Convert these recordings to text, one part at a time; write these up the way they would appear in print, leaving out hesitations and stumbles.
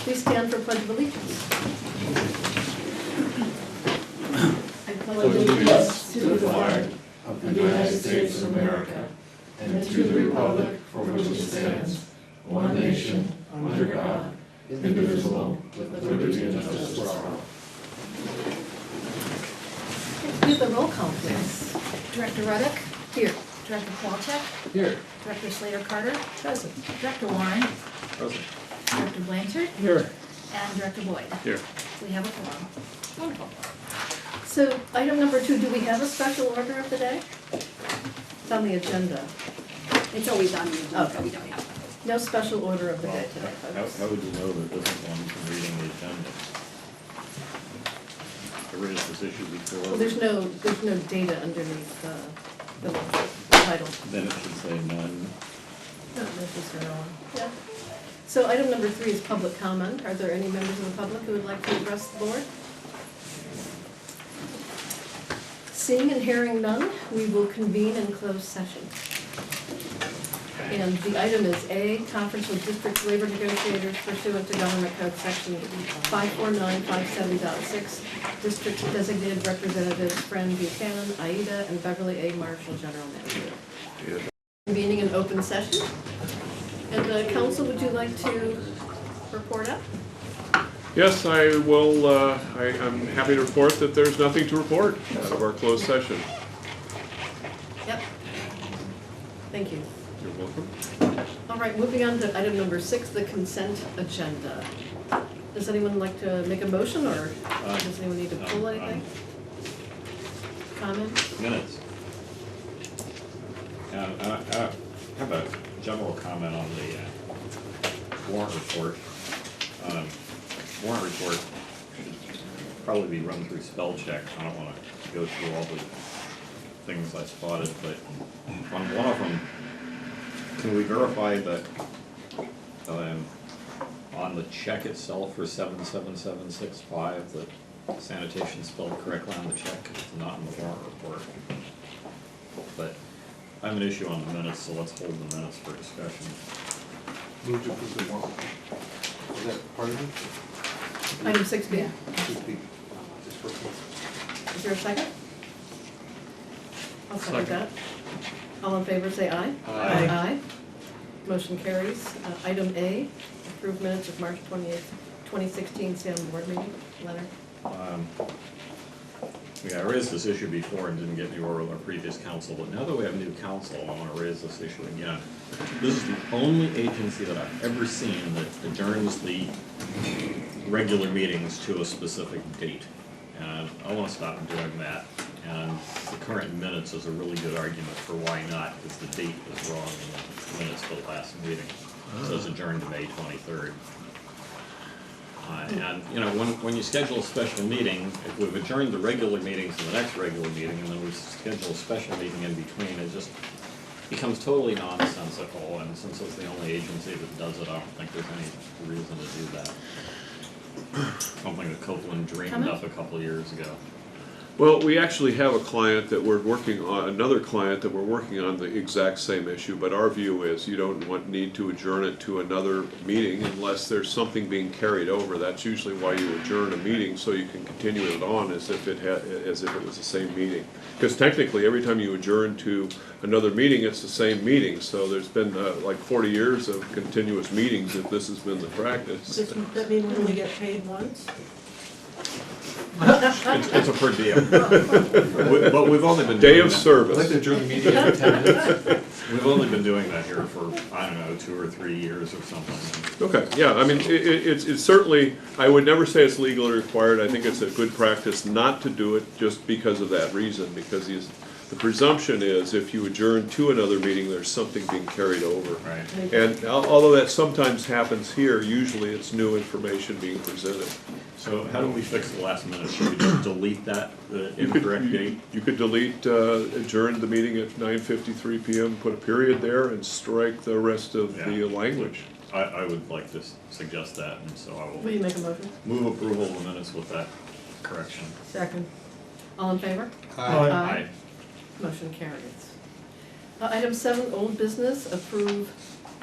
Please stand for Pledge of Allegiance. I pledge allegiance to the flag of the United States of America and to the republic for which it stands, one nation, under God, indivisible, with liberty and justice for all. We have the roll call, please. Director Ruddock? Here. Director Kowalczyk? Here. Director Slater-Carter? Present. Director Warren? Present. Director Blanchard? Here. And Director Boyd? Here. We have a forum. Wonderful. So item number 2, do we have a special order of the day? It's on the agenda. It's always on the agenda, Okay. we don't have that. No special order of the day today, folks. How would you know that this is one from reading the agenda? I raised this issue before. Well, there's no data underneath the title. Then it should say none. No, this is the one. Yeah. So item number 3 is public comment. Are there any members of the public who would like to address the board? Seeing and hearing none, we will convene in closed session. And the item is A, conference with district labor negotiators pursuant to Government Code Section 54957.6, district designated representatives Fran Buchanan, Aida, and Beverly A. Marshall, general manager. Convening an open session. And council, would you like to report up? Yes, I will. I'm happy to report that there's nothing to report out of our closed session. Yep. Thank you. You're welcome. All right, moving on to item number 6, the consent agenda. Does anyone like to make a motion, or does anyone need to pull anything? Comments? Minutes. I have a general comment on the warrant report. Warrant report should probably be run through spell check. I don't want to go through all the things I spotted, but on one of them, can we verify that on the check itself for 77765 that sanitation spelled correctly on the check? It's not in the warrant report. But I have an issue on the minutes, so let's hold the minutes for discussion. Move to approve the warrant. Is that part of it? Item 6B. Should be just for- Is there a second? I'll second that. All in favor, say aye. Aye. Aye. Motion carries. Item A, approved minutes of March 28th, 2016 Salem Board meeting. Leonard? Yeah, I raised this issue before and didn't get any order with our previous council, but now that we have new council, I want to raise this issue again. This is the only agency that I've ever seen that adjourns the regular meetings to a specific date. And I want to stop doing that. And the current minutes is a really good argument for why not, because the date is wrong in the minutes for the last meeting. It says adjourned to May 23rd. And, you know, when you schedule a special meeting, if we've adjourned the regular meetings to the next regular meeting, and then we schedule a special meeting in between, it just becomes totally nonsensical. And since it's the only agency that does it, I don't think there's any reason to do that. Something that Copeland dreamed up a couple of years ago. Well, we actually have a client that we're working on, another client that we're working on the exact same issue, but our view is you don't need to adjourn it to another meeting unless there's something being carried over. That's usually why you adjourn a meeting, so you can continue it on as if it was the same meeting. Because technically, every time you adjourn to another meeting, it's the same meeting. So there's been like 40 years of continuous meetings if this has been the practice. Does that mean we only get paid once? It's a per diem. But we've only been Day doing of that. I'd service. like to adjourn the meeting every 10 minutes. We've only been doing that here for, I don't know, 2 or 3 years or something. Okay, yeah, I mean, it's certainly, I would never say it's legally required. I think it's a good practice not to do it just because of that reason, because the presumption is if you adjourn to another meeting, there's something being carried over. Right. And although that sometimes happens here, usually it's new information being presented. So how do we fix the last minute? Should we just delete that, the incorrect date? You could delete, adjourn the meeting at 9:53 PM, put a period there, and strike the rest of the language. I would like to suggest that, and so I Will will you make a motion? move approval of the minutes with that correction. Second. All in favor? Aye. Motion carries. Item 7, old business, approve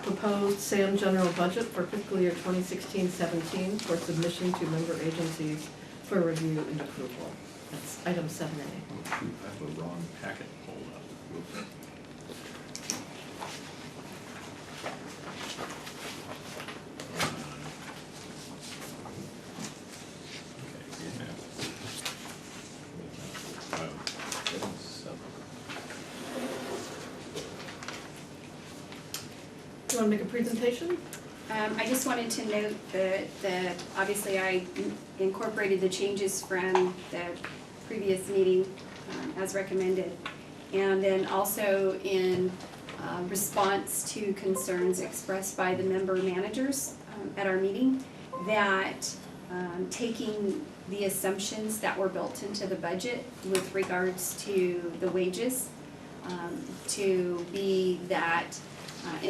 proposed SAM general budget for fiscal year 2016-17 for submission to member agencies for review and approval. That's item 7A. Oh, shoot, I have a wrong packet pulled up. Whoops. Do you want to make a presentation? I just wanted to note that obviously I incorporated the changes from the previous meeting as recommended. And then also in response to concerns expressed by the member managers at our meeting, that taking the assumptions that were built into the budget with regards to the wages to be that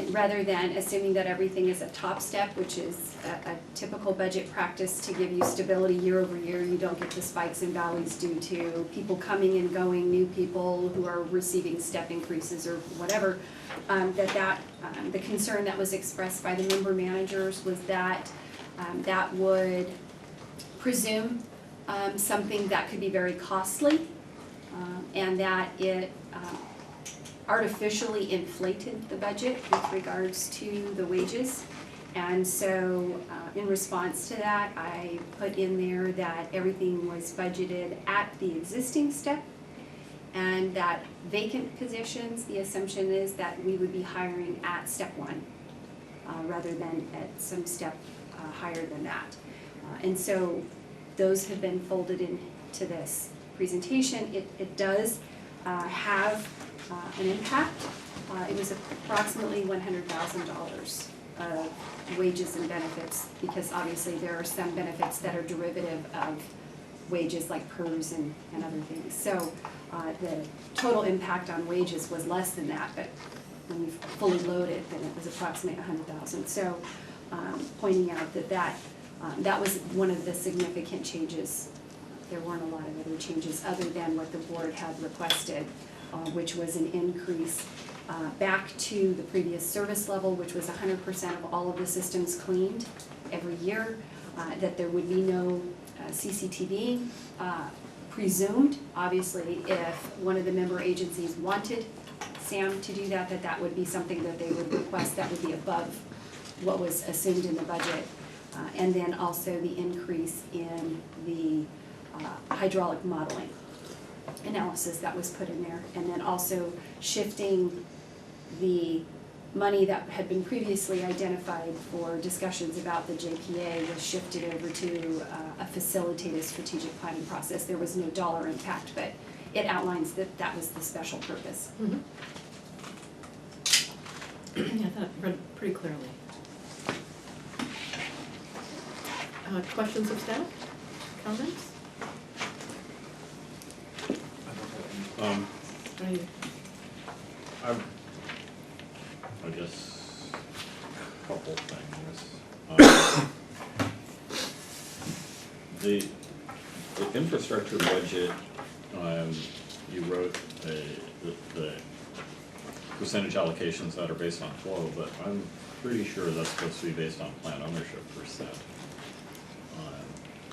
rather than assuming that everything is a top step, which is a typical budget practice to give you stability year over year, you don't get the spikes and valleys due to people coming and going, new people who are receiving step increases or whatever, the concern that was expressed by the member managers was that that would presume something that could be very costly, and that it artificially inflated the budget with regards to the wages. And so in response to that, I put in there that everything was budgeted at the existing step, and that vacant positions, the assumption is that we would be hiring at step 1 rather than at some step higher than that. And so those have been folded into this presentation. It does have an impact. It was approximately $100,000 of wages and benefits, because obviously there are some benefits that are derivative of wages like PERS and other things. So the total impact on wages was less than that, but when you fully load it, then it was approximately $100,000. So pointing out that was one of the significant changes. There weren't a lot of other changes other than what the board had requested, which was an increase back to the previous service level, which was 100% of all of the systems cleaned every year, that there would be no CCTV presumed. Obviously, if one of the member agencies wanted SAM to do that, that would be something that they would request that would be above what was assumed in the budget. And then also the increase in the hydraulic modeling analysis that was put in there, and then also shifting the money that had been previously identified for discussions about the JPA was shifted over to a facilitated strategic planning process. There was no dollar impact, but it outlines that was the special purpose. Mm-hmm. Yeah, that read pretty clearly. Questions of staff? Comments? Are you? I guess a couple things. The infrastructure budget, you wrote the percentage allocations that are based on flow, but I'm pretty sure that's supposed to be based on plant ownership percent.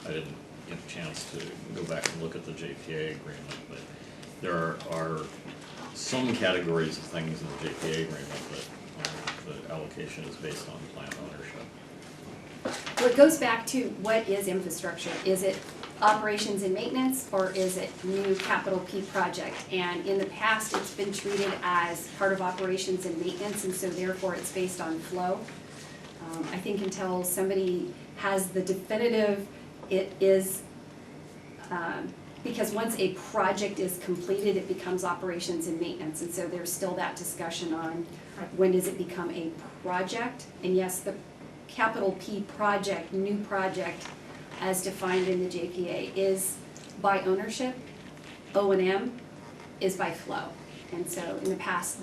I didn't get a chance to go back and look at the JPA agreement, but there are some categories of things in the JPA agreement that the allocation is based on plant ownership. Well, it goes back to what is infrastructure? Is it operations and maintenance, or is it new capital P project? And in the past, it's been treated as part of operations and maintenance, and so therefore it's based on flow. I think until somebody has the definitive, it is, because once a project is completed, it becomes operations and maintenance, and so there's still that discussion on when does it become a project. And yes, the capital P project, new project, as defined in the JPA, is by ownership. O&M is by flow. And so in the past,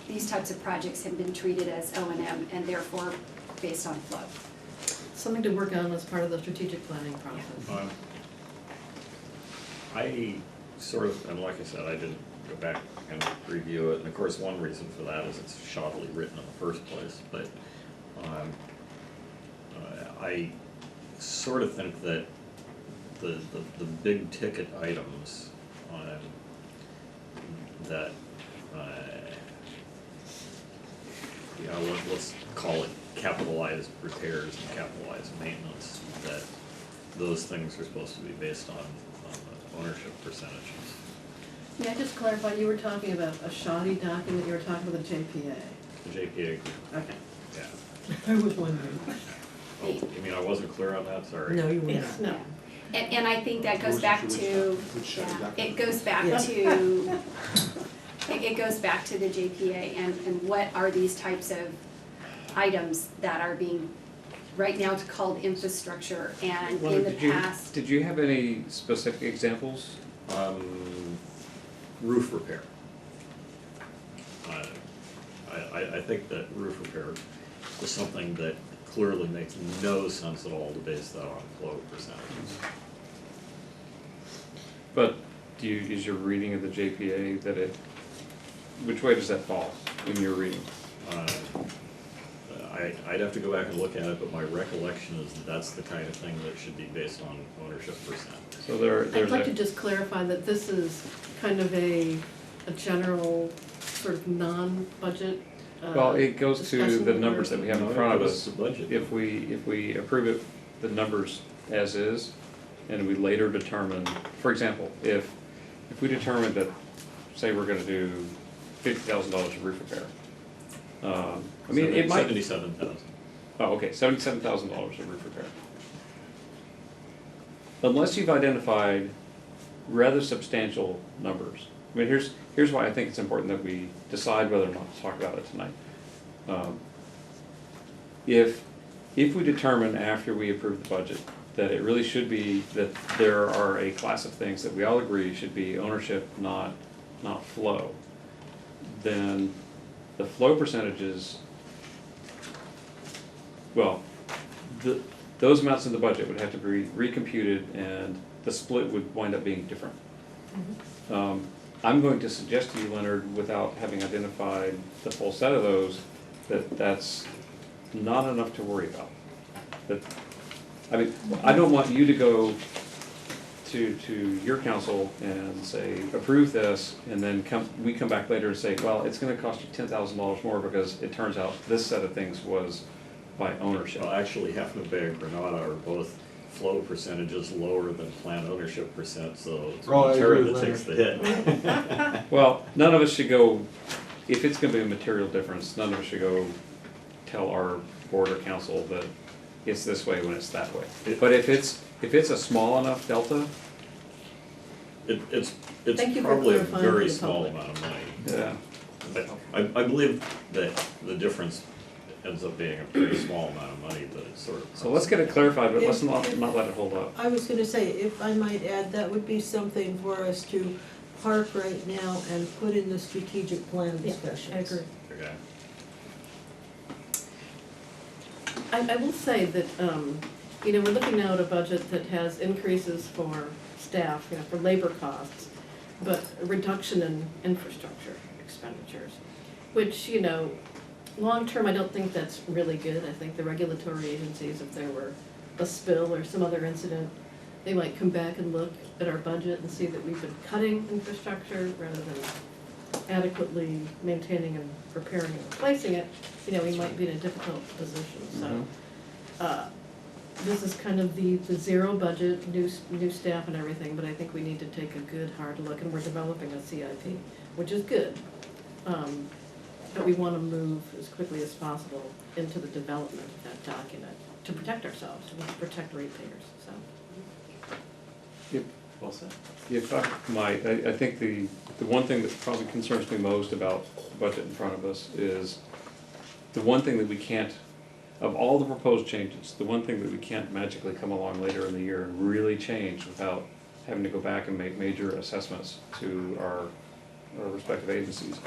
these types of projects have been treated as O&M and therefore based on flow. Something to work on as part of the strategic planning process. I sort of, and like I said, I didn't go back and review it, and of course, one reason for that is it's shoddily written in the first place, but I sort of think that the big ticket items that let's call it capitalized repairs and capitalized maintenance, that those things are supposed to be based on ownership percentages. Yeah, just clarify, you were talking about a shoddy document, you were talking about the JPA. The JPA agreement, Okay. yeah. I was wondering. Oh, you mean I wasn't clear on that, sorry? No, you were Yes, not. no. And I think that goes back to, it goes back Yeah. to, it goes back to the JPA and what are these types of items that are being, right now it's called infrastructure, and in the past. Did you have any specific examples? Roof repair. I think that roof repair is something that clearly makes no sense at all to base that on flow percentages. But is your reading of the JPA that which way does that fall in your reading? I'd have to go back and look at it, but my recollection is that that's the kind of thing that should be based on ownership percent. So I'd there's like to just clarify that this is kind of a general sort of non-budget well, it goes to discussion the or numbers that we have in No, it front of goes us. to budget. If we approve it, the numbers as is, and we later determine, for example, if we determine that, say we're gonna do $50,000 of roof repair. I mean, it might. 77,000. Oh, okay, $77,000 of roof repair. Unless you've identified rather substantial numbers. I mean, here's why I think it's important that we decide whether or not to talk about it tonight. If we determine after we approve the budget that it really should be, that there are a class of things that we all agree should be ownership, not flow, then the flow percentages, well, those amounts in the budget would have to be recomputed and the split would wind up being different. I'm going to suggest to you, Leonard, without having identified the full set of those, that that's not enough to worry about. That, I mean, I don't want you to go to your council and say, approve this, and then we come back later and say, well, it's gonna cost you $10,000 more because it turns out this set of things was by ownership. Well, actually, Hefner Bay and Granada are both flow percentages lower than plant ownership percent, so it's Oh, I agree Ontario with that takes the hit. Well, none of us should go, if it's gonna be a material difference, none of us should go tell our board or council that it's this way when it's that way. But if it's a small enough delta, It's Thank you for probably a clarifying very for the small public. amount of money. yeah. But I believe that the difference ends up being a pretty small amount of money, but it's sort of. So let's get it clarified, but let's If- not let it hold up. I was gonna say, if I might add, that would be something for us to park right now and put in the strategic plan Yeah, discussions. I agree. Okay. I will say that, we're looking now at a budget that has increases for staff, for labor costs, but a reduction in infrastructure expenditures, which, long-term, I don't think that's really good. I think the regulatory agencies, if there were a spill or some other incident, they might come back and look at our budget and see that we've been cutting infrastructure rather than adequately maintaining and repairing and replacing it. We might be in a difficult position, so. This is kind of the zero budget, new staff and everything, but I think we need to take a good hard look, and we're developing a CIP, which is good. But we want to move as quickly as possible into the development of that document to protect ourselves and to protect ratepayers, so. Well said. If I might, I think the one thing that probably concerns me most about the budget in front of us is the one thing that we can't, of all the proposed changes, the one thing that we can't magically come along later in the year and really change without having to go back and make major assessments to our respective agencies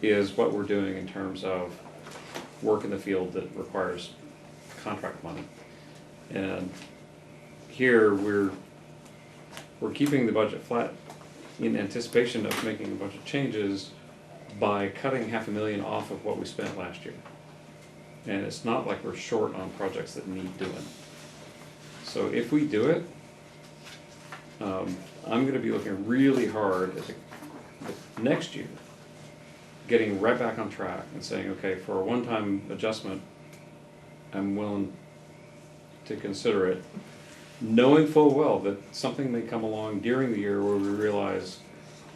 is what we're doing in terms of work in the field that requires contract money. And here we're keeping the budget flat in anticipation of making a bunch of changes by cutting $500,000 off of what we spent last year. And it's not like we're short on projects that need doing. So if we do it, I'm gonna be looking really hard at the next year, getting right back on track and saying, okay, for a one-time adjustment, I'm willing to consider it, knowing full well that something may come along during the year where we realize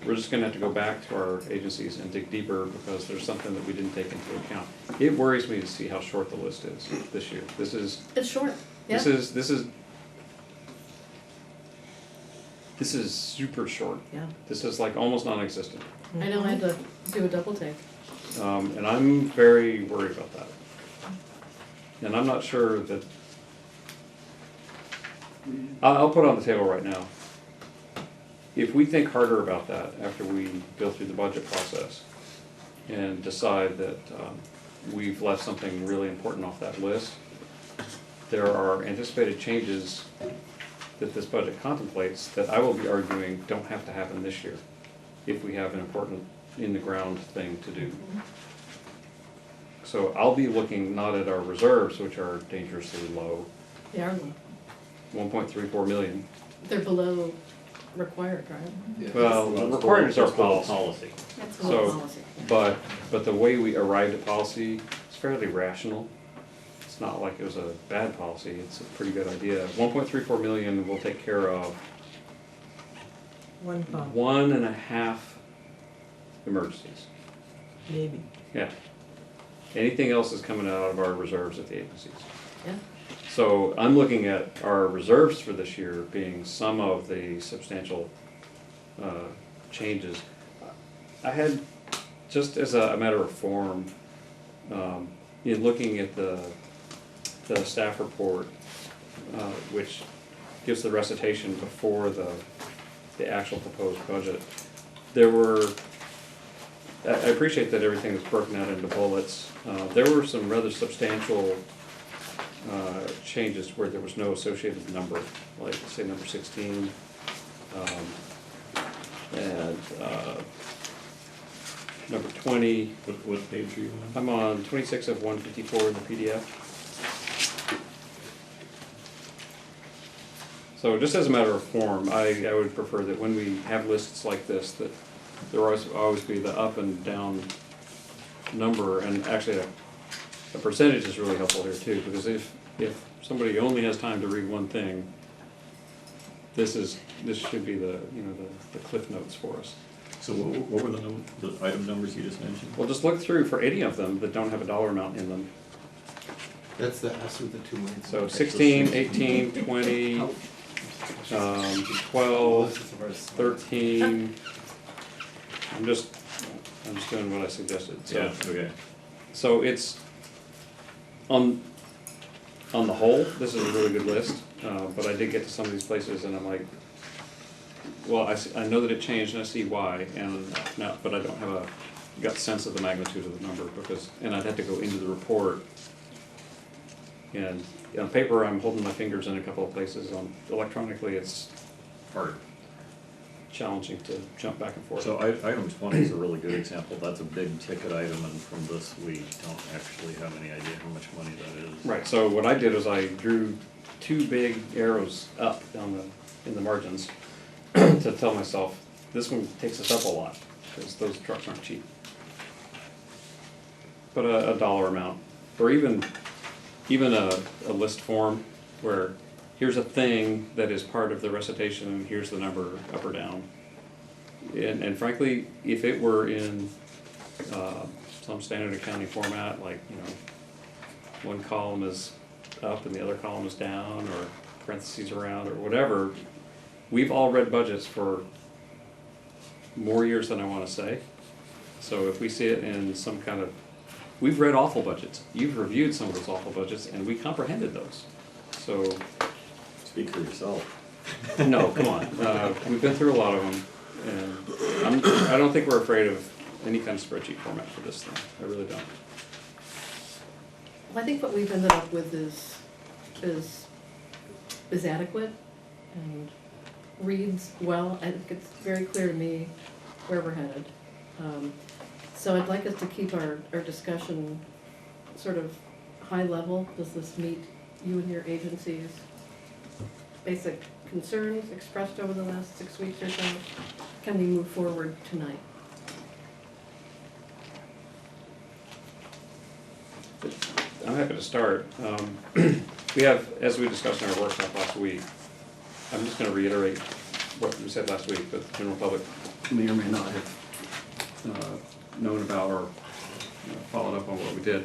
we're just gonna have to go back to our agencies and dig deeper because there's something that we didn't take into account. It worries me to see how short the list is this year. It's short, yeah. This is super short. Yeah. This is like almost non-existent. I know I had to do a double take. And I'm very worried about that. And I'm not sure that, I'll put it on the table right now. If we think harder about that after we go through the budget process and decide that we've left something really important off that list, there are anticipated changes that this budget contemplates that I will be arguing don't have to happen this year if we have an important in-the-ground thing to do. So I'll be looking not at our reserves, which are dangerously low, They are low. 1.34 million. They're below required, right? Yeah. Well, required is our policy. Policy. That's So- below policy. But the way we arrived at policy is fairly rational. It's not like it was a bad policy, it's a pretty good idea. 1.34 million will take care of One pump, 1.5 emergencies. maybe. Yeah. Anything else is coming out of our reserves at the agencies. Yeah. So I'm looking at our reserves for this year being some of the substantial changes. I had, just as a matter of form, in looking at the staff report, which gives the recitation before the actual proposed budget, there were, I appreciate that everything is broken out into bullets. There were some rather substantial changes where there was no associated number, like say number 16, and number 20. What page are you on? I'm on 26 of 154 in the PDF. So just as a matter of form, I would prefer that when we have lists like this, that there always be the up and down number, and actually a percentage is really helpful here too, because if somebody only has time to read one thing, this should be the cliff notes for us. So what were the item numbers you just mentioned? Well, just look through for any of them that don't have a dollar amount in them. That's the S with the 2 lanes. So 16, 18, 20, 12, 13. I'm just doing what I suggested. So, Yeah, okay. so it's on the whole, this is a really good list, but I did get to some of these places and I'm like, well, I know that it changed and I see why, but I don't have a gut sense of the magnitude of the number and I'd have to go into the report. And on paper, I'm holding my fingers in a couple of places. Electronically, it's Hard. challenging to jump back and forth. So item 20 is a really good example. That's a big ticket item, and from this, we don't actually have any idea how much money that is. Right, so what I did is I drew 2 big arrows up in the margins to tell myself, this one takes us up a lot, because those trucks aren't cheap. But a dollar amount, or even a list form where here's a thing that is part of the recitation and here's the number up or down. And frankly, if it were in some standard accounting format, like, one column is up and the other column is down, or parentheses around, or whatever, we've all read budgets for more years than I want to say. So if we see it in some kind of, we've read awful budgets. You've reviewed some of those awful budgets, and we comprehended those. So, Speak for yourself. no, come on. We've been through a lot of them, and I don't think we're afraid of any kind of spreadsheet format for this thing. I really don't. Well, I think what we've ended up with is adequate, and reads well. I think it's very clear to me where we're headed. So I'd like us to keep our discussion sort of high level. Does this meet you and your agency's basic concerns expressed over the last 6 weeks or so? Can we move forward tonight? I'm happy to start. We have, as we discussed in our workshop last week, I'm just gonna reiterate what we said last week, but the general public may or may not have known about or followed up on what we did.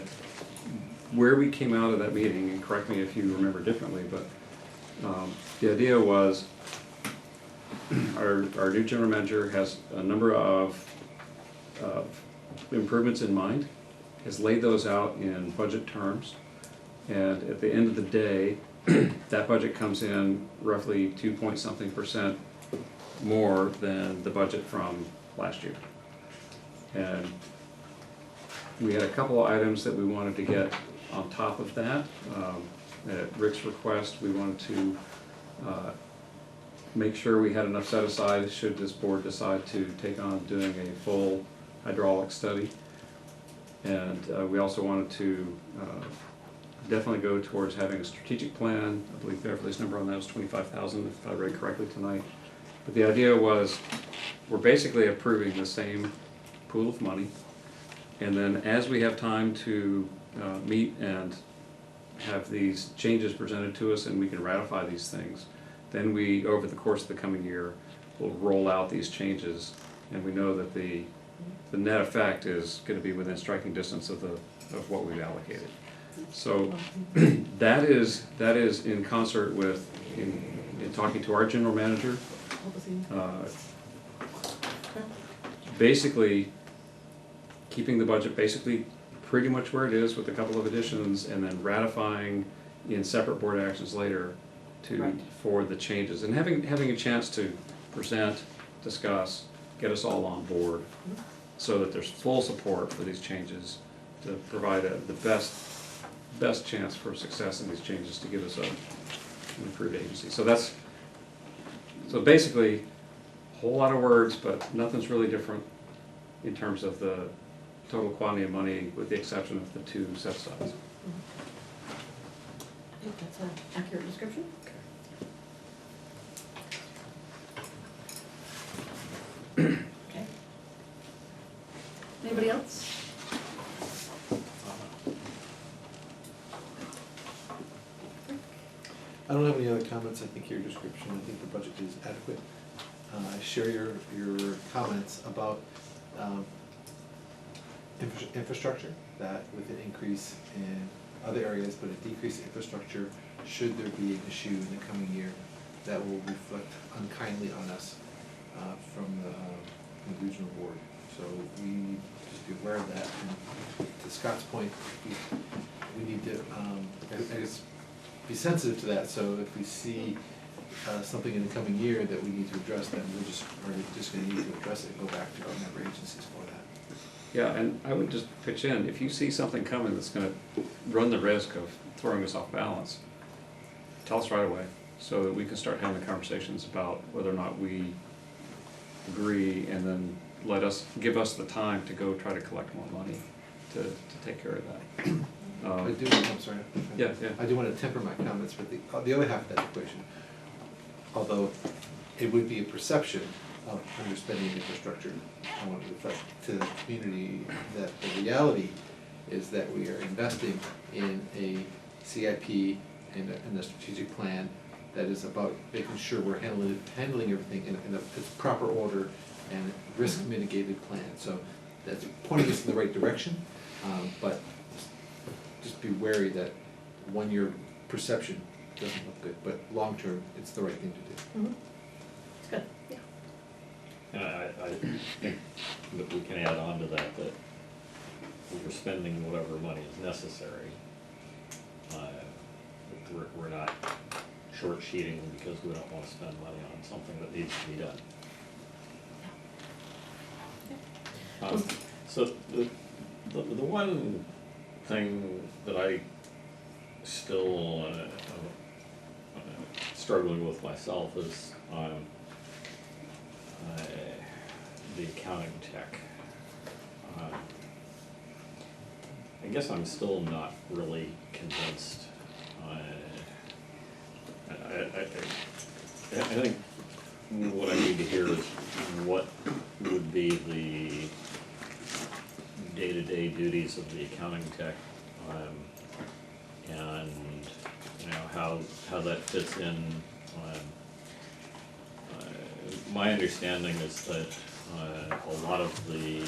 Where we came out of that meeting, and correct me if you remember differently, but the idea was our new general manager has a number of improvements in mind, has laid those out in budget terms, and at the end of the day, that budget comes in roughly 2-point-something% more than the budget from last year. And we had a couple of items that we wanted to get on top of that. At Rick's request, we wanted to make sure we had enough set aside should this board decide to take on doing a full hydraulic study. And we also wanted to definitely go towards having a strategic plan. I believe Beverly's number on that was 25,000, if I read correctly tonight. But the idea was we're basically approving the same pool of money. And then as we have time to meet and have these changes presented to us and we can ratify these things, then we, over the course of the coming year, will roll out these changes. And we know that the net effect is going to be within striking distance of what we've allocated. So that is in concert with, in talking to our general manager, basically keeping the budget basically pretty much where it is with a couple of additions, and then ratifying in separate board actions later for the changes, and having a chance to present, discuss, get us all on board, so that there's full support for these changes to provide the best chance for success in these changes to give us an improved agency. So basically, a whole lot of words, but nothing's really different in terms of the total quantity of money, with the exception of the two set sides. I think that's an accurate description. Okay. Anybody else? I don't have any other comments. I think your description, I think the budget is adequate. I share your comments about infrastructure, that with an increase in other areas, but a decrease in infrastructure, should there be an issue in the coming year, that will reflect unkindly on us from the regional board. So we need to just be aware of that. And to Scott's point, we need to, I guess, be sensitive to that. So if we see something in the coming year that we need to address, then we're just going to need to address it and go back to our member agencies for that. Yeah, and I would just pitch in, if you see something coming that's going to run the risk of throwing us off balance, tell us right away, so that we can start having conversations about whether or not we agree, and then give us the time to go try to collect more money to take care of that. I'm sorry. Yeah. I do want to temper my comments with the other half of that equation. Although it would be a perception of underspending infrastructure, I want to reflect to the community that the reality is that we are investing in a CIP and a strategic plan that is about making sure we're handling everything in a proper order and risk mitigated plan. So that's pointing us in the right direction, but just be wary that 1 year perception doesn't look good, but long term, it's the right thing to do. Mm-hmm. It's good, yeah. And I think that we can add on to that we're spending whatever money is necessary. We're not short sheeting because we don't want to spend money on something that needs to be done. So the one thing that I still struggling with myself is the accounting tech. I guess I'm still not really convinced. I think what I need to hear is what would be the day-to-day duties of the accounting tech, and how that fits in. My understanding is that a lot of the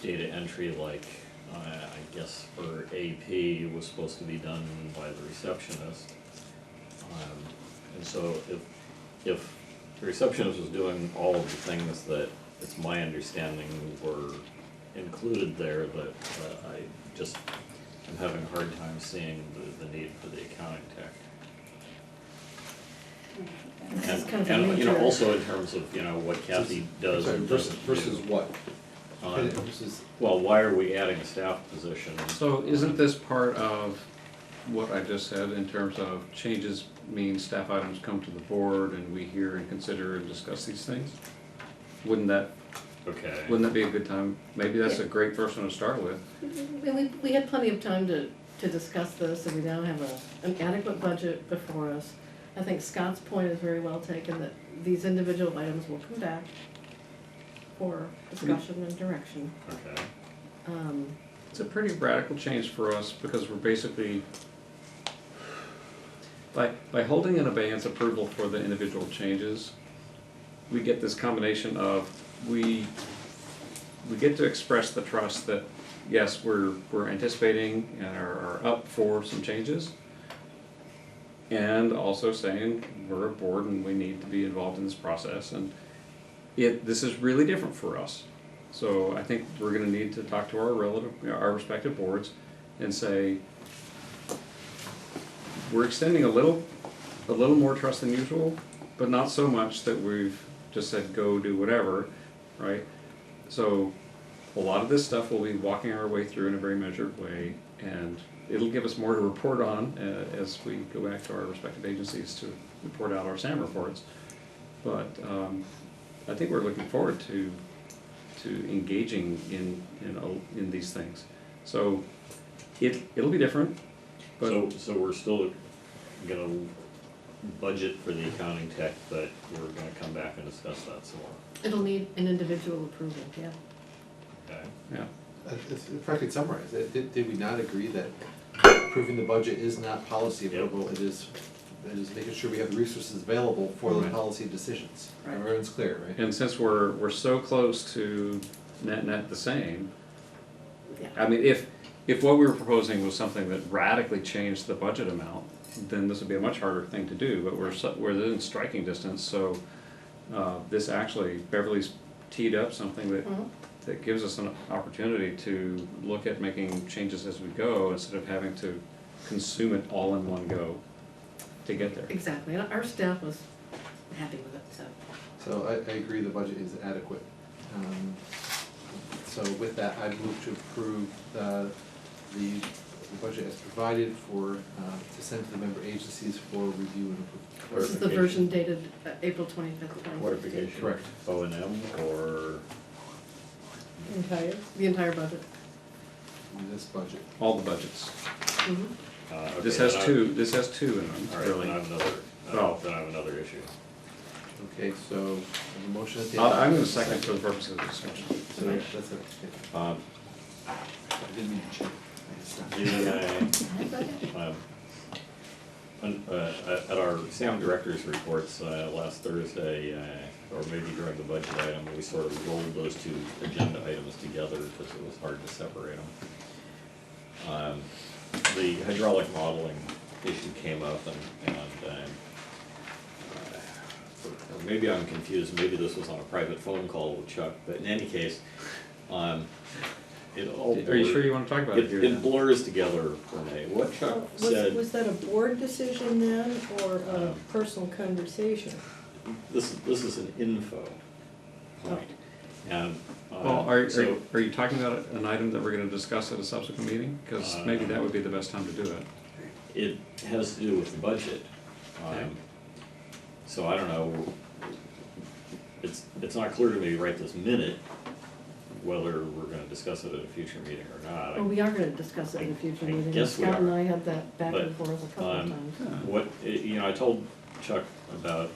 data entry, like I guess for AP, was supposed to be done by the receptionist. And so if the receptionist was doing all of the things that it's my understanding were included there, that I just am having a hard time seeing the need for the accounting tech. That's kind of a And major- also in terms of, what Kathy does Sorry, and versus, doesn't versus do. what? Um, Versus, Well, why are we adding a staff position? So isn't this part of what I just said in terms of changes means staff items come to the board and we hear and consider and discuss these things? Wouldn't that be a good time? Maybe that's a great person to start with. We had plenty of time to discuss this, and we now have an adequate budget before us. I think Scott's point is very well taken, that these individual items will come back for discussion and direction. Okay. It's a pretty radical change for us because we're basically, by holding in abeyance approval for the individual changes, we get this combination of, we get to express the trust that, yes, we're anticipating and are up for some changes, and also saying we're a board and we need to be involved in this process, and this is really different for us. So I think we're gonna need to talk to our respective boards and say, we're extending a little more trust than usual, but not so much that we've just said, go do whatever, right? So a lot of this stuff we'll be walking our way through in a very measured way, and it'll give us more to report on as we go back to our respective agencies to report out our SAM reports. But I think we're looking forward to engaging in these things. So it'll be different, but So we're still gonna budget for the accounting tech, but we're gonna come back and discuss that some more. It'll need an individual approval, yeah. Okay. yeah. if I could summarize, did we not agree that approving the budget is not policy approval, it is making sure we have the resources available for those Right. policy decisions? Right. Everyone's clear, right? And since we're so close to net the same, Yeah. I mean, if what we were proposing was something that radically changed the budget amount, then this would be a much harder thing to do, but we're within striking distance, so this actually, Beverly's teed up something that gives us an opportunity to look at making changes as we go, instead of having to consume it all in one go to get there. Exactly, and our staff was happy with it, so. So I agree the budget is adequate. So with that, I move to approve the budget as provided to send to the member agencies for review and approval. This is the version dated April 25th, 2015. Clarification. Correct. O&M or? Entire. The entire budget. This budget. All the budgets. Mhm. Okay, This has then two in them, All right, really. then I have another, Oh. then I have another issue. Okay, so I have a motion at the. I'm gonna second for the purposes of discussion. So that's it. Um, I didn't mean to check. I stopped. At our SAM director's reports last Thursday, or maybe during the budget item, we sort of rolled those two agenda items together because it was hard to separate them. The hydraulic modeling issue came up, and or maybe I'm confused, maybe this was on a private phone call with Chuck, but in any case, it all. Are you sure you wanna talk about it here? It blurs together for me. What Chuck said. Was that a board decision then, or a Um, personal conversation? This is an info point, and, Well, so, are you talking about an item that we're gonna discuss at a subsequent meeting? Because maybe that would be the best time to do it. it has to do with the budget. Okay. So I don't know, it's not clear to me right this minute whether we're gonna discuss it at a future meeting or not. Well, we are gonna discuss it in a future I meeting. guess we Scott and are. I had that back and But, forth a couple of times. What, I told Chuck about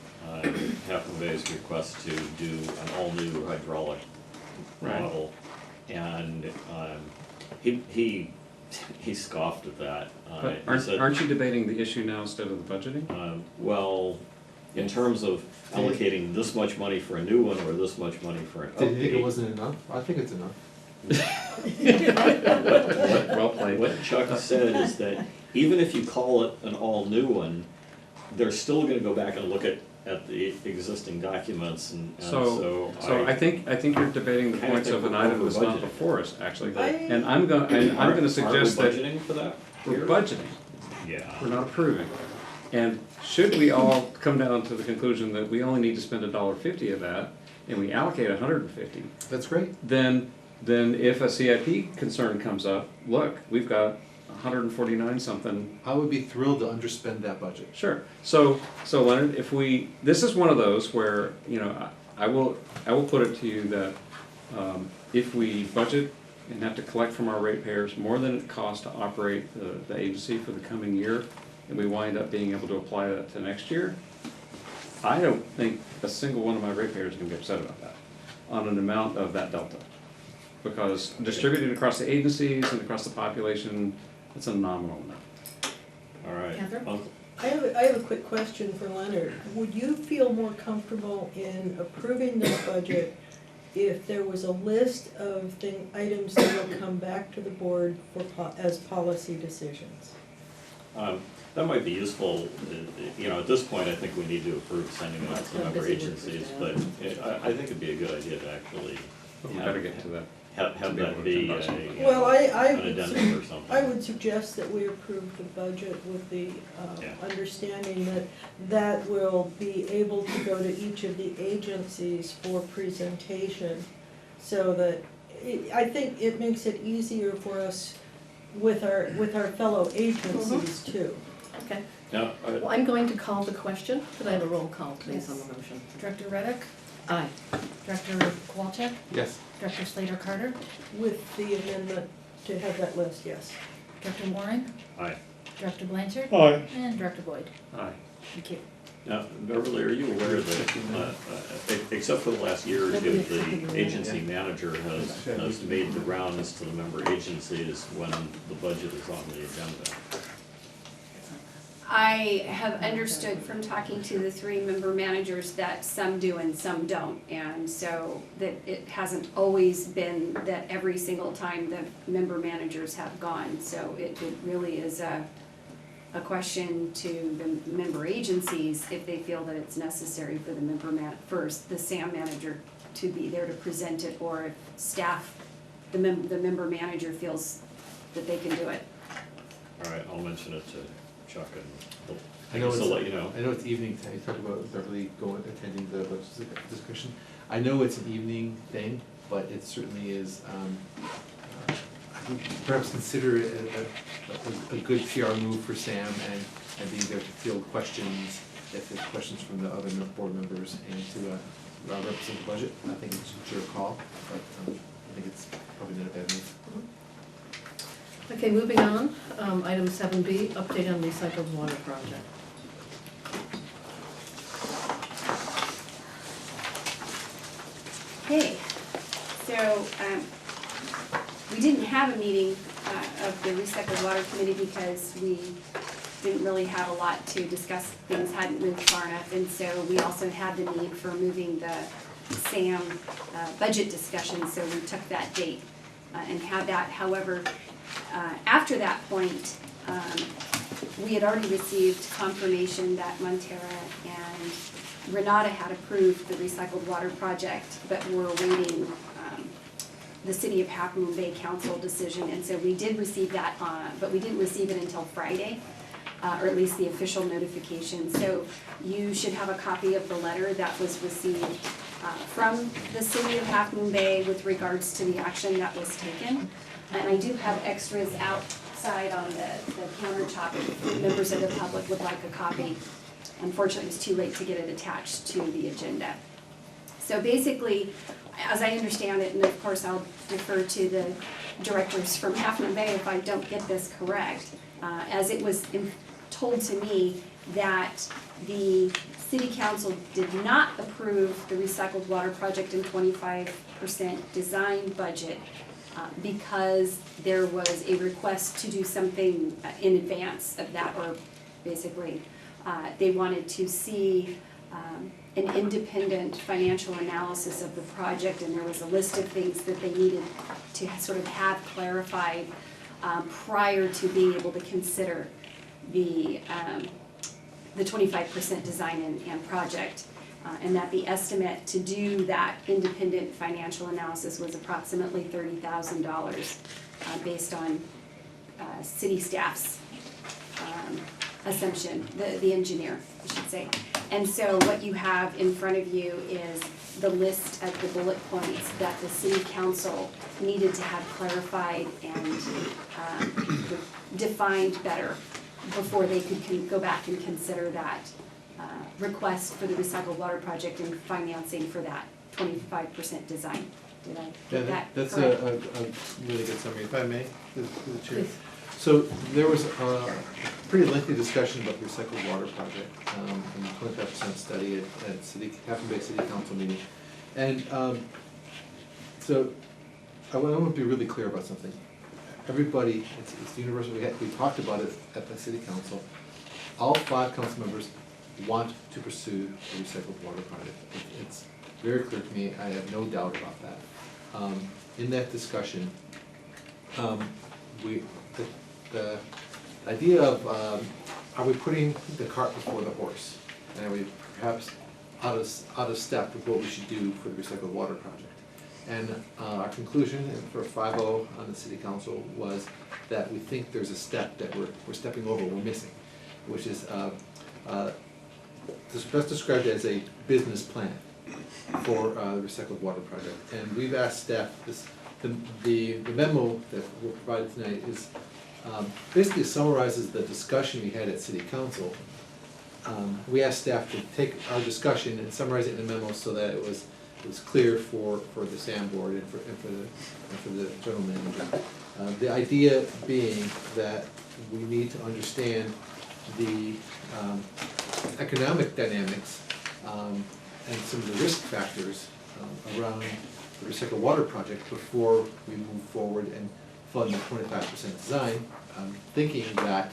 Half Moon Bay's request to do an all-new hydraulic Right. model, and he scoffed at that. But He said, aren't you debating the issue now instead of the budgeting? well, in terms of allocating this much money for a new one or this much money for an Did you think it update, wasn't enough? I think it's enough. Well played. what Chuck said is that even if you call it an all-new one, they're still gonna go back and look at the existing documents, and So I think you're debating the Kinda points think of an we're item that's not over-budgeting. before us, actually. I- And I'm gonna suggest Are we that budgeting for that? we're here? budgeting, Yeah. we're not approving. And should we all come down to the conclusion that we only need to spend $1.50 of that, and we allocate $150, That's great. then if a CIP concern comes up, look, we've got 149 something. I would be thrilled to underspend that budget. Sure. So Leonard, this is one of those where, I will put it to you that if we budget and have to collect from our ratepayers more than it costs to operate the agency for the coming year, and we wind up being able to apply that to next year, I don't think a single one of my ratepayers is gonna be upset about that, on an amount of that delta. Because distributed across the agencies and across the population, it's a nominal amount. All right. Catherine? Uncle- I have a quick question for Leonard. Would you feel more comfortable in approving this budget if there was a list of items that would come back to the board as policy decisions? That might be useful, at this point, I think we need to approve sending it out to Yeah, member busy with agencies, this, but I think it'd be a good idea to actually We better get to that. have To be able that to be conduct something. Well, an addendum or something. I would suggest that we approve the budget with the Yeah. understanding that that will be able to go to each of the agencies for presentation, so that, I think it makes it easier for us with our fellow agencies too. Okay, Now, well, I'm going to call the question. Could I have a roll call, please, on the motion? Director Reddick, Aye. Director Kowalczyk, Yes. Director Slater Carter, With the amendment to have that list, yes. Director Warren, aye. Director Blanchard, and Director Boyd. Aye. Thank you. Now, Beverly, are you aware that, except for the last year or two, the agency manager has made the rounds to the member agencies when the budget is on the agenda? I have understood from talking to the three member managers that some do and some don't. And so that it hasn't always been that every single time the member managers have gone. So it really is a question to the member agencies if they feel that it's necessary for the the SAM manager to be there to present it, or if staff, the member manager feels that they can do it. All right, I'll mention it to Chuck and I I know guess it's, I'll let you know. I know it's evening tonight, you talk about Beverly attending the budget discussion. I know it's an evening thing, but it certainly is, I think perhaps consider it a good PR move for Sam and being there to field questions, if there's questions from the other board members, and to represent the budget. I think it's your call, but I think it's probably not a bad move. Okay, moving on, item 7B, update on recycled water project. Okay, so, we didn't have a meeting, of the recycled water committee because we didn't really have a lot to discuss, things hadn't moved far enough, and so we also had the need for moving the SAM, budget discussion, so we took that date, and had that. However, after that point, we had already received confirmation that Montera and Renata had approved the recycled water project, but were awaiting the City of Half Moon Bay Council decision, and so we did receive that, but we didn't receive it until Friday, or at least the official notification. So you should have a copy of the letter that was received from the City of Half Moon Bay with regards to the action that was taken. And I do have extras outside on the countertop if members of the public would like a copy. Unfortunately, it was too late to get it attached to the agenda. So basically, as I understand it, and of course I'll refer to the directors from Half Moon Bay if I don't get this correct, as it was told to me that the city council did not approve the recycled water project in 25% design budget because there was a request to do something in advance of that, or basically they wanted to see an independent financial analysis of the project, and there was a list of things that they needed to sort of have clarified prior to being able to consider the 25% design and project, and that the estimate to do that independent financial analysis was approximately $30,000 based on city staff's assumption, the engineer, I should say. And so what you have in front of you is the list of the bullet points that the city council needed to have clarified and defined better before they could go back and consider that request for the recycled water project and financing for that 25% design. Did I get that That's correct? a really good summary, if I may, through the chair. Please. So there was a pretty lengthy discussion about the recycled water project and the 25% study at Half Moon Bay City Council meeting. And so I want to be really clear about something. Everybody, it's universal, we talked about it at the city council. All 5 council members want to pursue the recycled water project. It's very clear to me, I have no doubt about that. In that discussion, the idea of are we putting the cart before the horse? And are we perhaps out of step with what we should do for the recycled water project? And our conclusion for 5-0 on the city council was that we think there's a step that we're stepping over, we're missing, which is best described as a business plan for the recycled water project. And we've asked staff, the memo that we'll provide tonight is basically summarizes the discussion we had at city council. We asked staff to take our discussion and summarize it in a memo so that it was clear for the SAM board and for the general manager. The idea being that we need to understand the economic dynamics and some of the risk factors around the recycled water project before we move forward and fund the 25% design, thinking that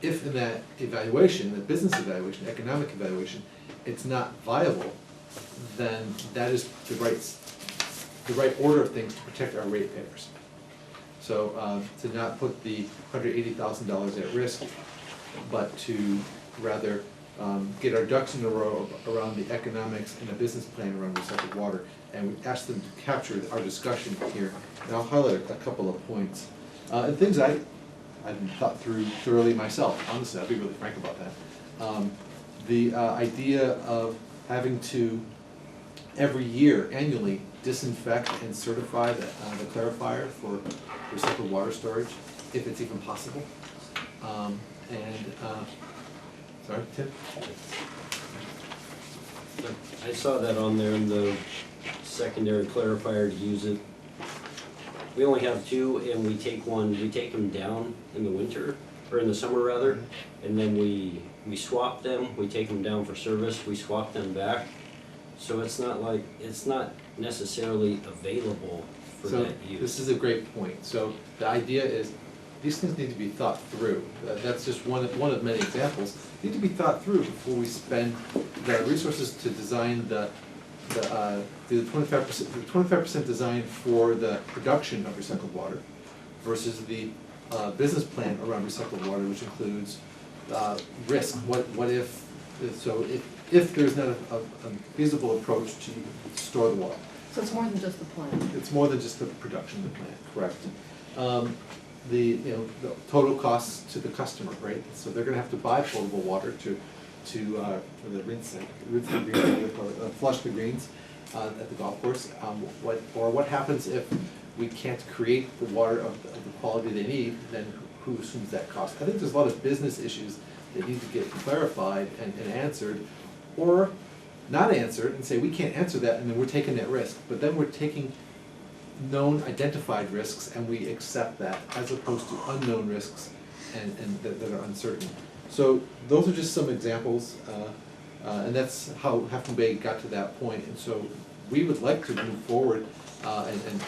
if in that evaluation, the business evaluation, economic evaluation, it's not viable, then that is the right order of things to protect our ratepayers. So to not put the $180,000 at risk, but to rather get our ducks in a row around the economics and a business plan around recycled water. And we asked them to capture our discussion here. And I'll highlight a couple of points. And things I hadn't thought through thoroughly myself, honestly, I'll be really frank about that. The idea of having to, every year, annually, disinfect and certify the clarifier for recycled water storage, if it's even possible. Sorry, Tim? I saw that on there in the secondary clarifier to use it. We only have 2, and we take them down in the winter, or in the summer rather, and then we swap them, we take them down for service, we swap them back. So it's not necessarily available for that use. This is a great point. So the idea is, these things need to be thought through. That's just one of many examples. Need to be thought through before we spend the resources to design the 25% design for the production of recycled water versus the business plan around recycled water, which includes risk. What if? So if there's not a feasible approach to store the water. So it's more than just the plan. It's more than just the production of the plant, correct. The total costs to the customer, right? So they're going to have to buy potable water to for the rinse the greens, flush the greens at the golf course. What happens if we can't create the water of the quality they need? Then who assumes that cost? I think there's a lot of business issues that need to get clarified and answered, or not answer it and say, we can't answer that, and then we're taking that risk. But then we're taking known, identified risks, and we accept that, as opposed to unknown risks and that are uncertain. So those are just some examples, and that's how Half Moon Bay got to that point. And so we would like to move forward and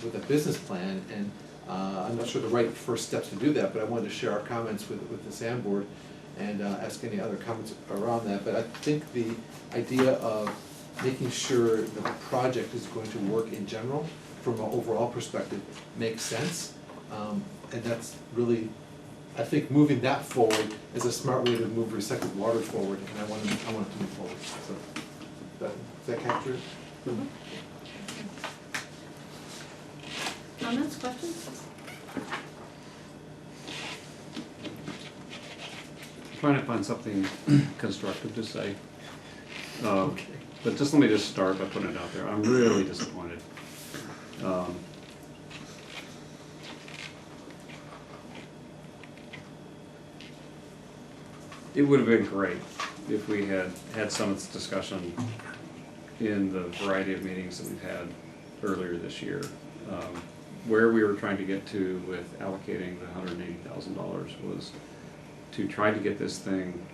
with a business plan, and I'm not sure the right first steps to do that, but I wanted to share our comments with the SAM board and ask any other comments around that. But I think the idea of making sure that the project is going to work in general from an overall perspective makes sense. And that's really, I think moving that forward is a smart way to move recycled water forward, and I want it to move forward. So, does that capture it? Mhm. Comments, questions? Trying to find something constructive to say. But just let me just start by putting it out there. I'm really disappointed. It would have been great if we had had some of this discussion in the variety of meetings that we've had earlier this year. Where we were trying to get to with allocating the $180,000 was to try to get this thing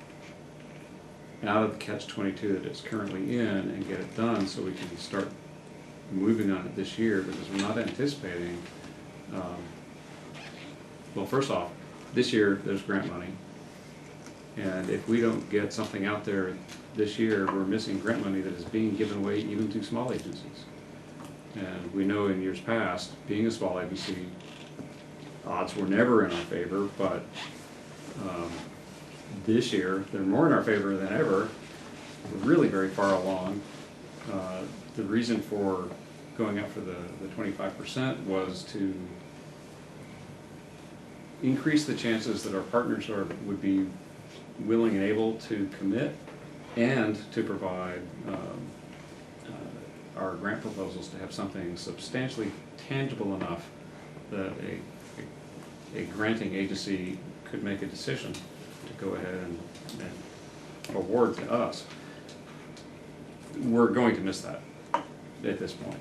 out of the catch-22 that it's currently in and get it done so we can start moving on it this year, because we're not anticipating, well, first off, this year there's grant money, and if we don't get something out there this year, we're missing grant money that is being given away even to small agencies. And we know in years past, being a small agency, odds were never in our favor, but this year they're more in our favor than ever. We're really very far along. The reason for going up for the 25% was to increase the chances that our partners would be willing and able to commit, and to provide our grant proposals to have something substantially tangible enough that a granting agency could make a decision to go ahead and award to us. We're going to miss that at this point.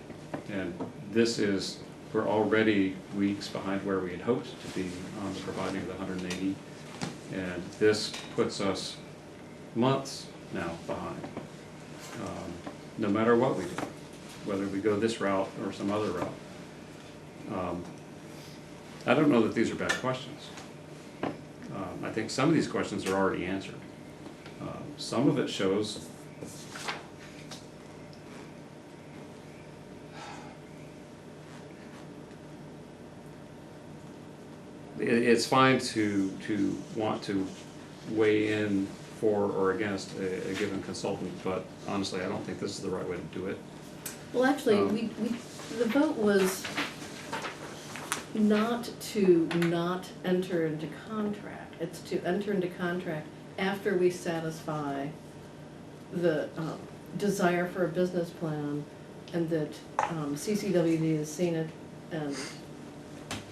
And we're already weeks behind where we had hoped to be on the providing of the 180, and this puts us months now behind, no matter what we do, whether we go this route or some other route. I don't know that these are bad questions. I think some of these questions are already answered. Some of it shows it's fine to want to weigh in for or against a given consultant, but honestly, I don't think this is the right way to do it. Well, actually, the vote was not to not enter into contract. It's to enter into contract after we satisfy the desire for a business plan, and that CCWD has seen it and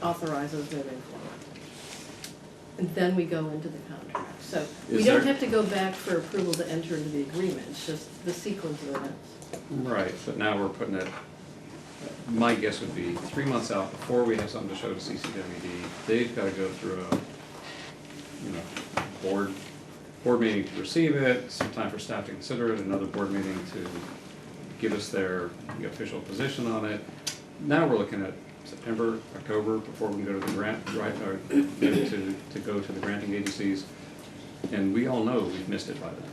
authorizes moving forward. And then we go into the contract. So we don't have to go back for approval to enter into the agreement. It's just the sequence of events. Right, but now we're putting it, my guess would be 3 months out before we have something to show to CCWD. They've got to go through a board meeting to receive it, some time for staff to consider it, another board meeting to give us their official position on it. Now we're looking at September, October, before we can go to the grant, right, or to go to the granting agencies, and we all know we've missed it by then.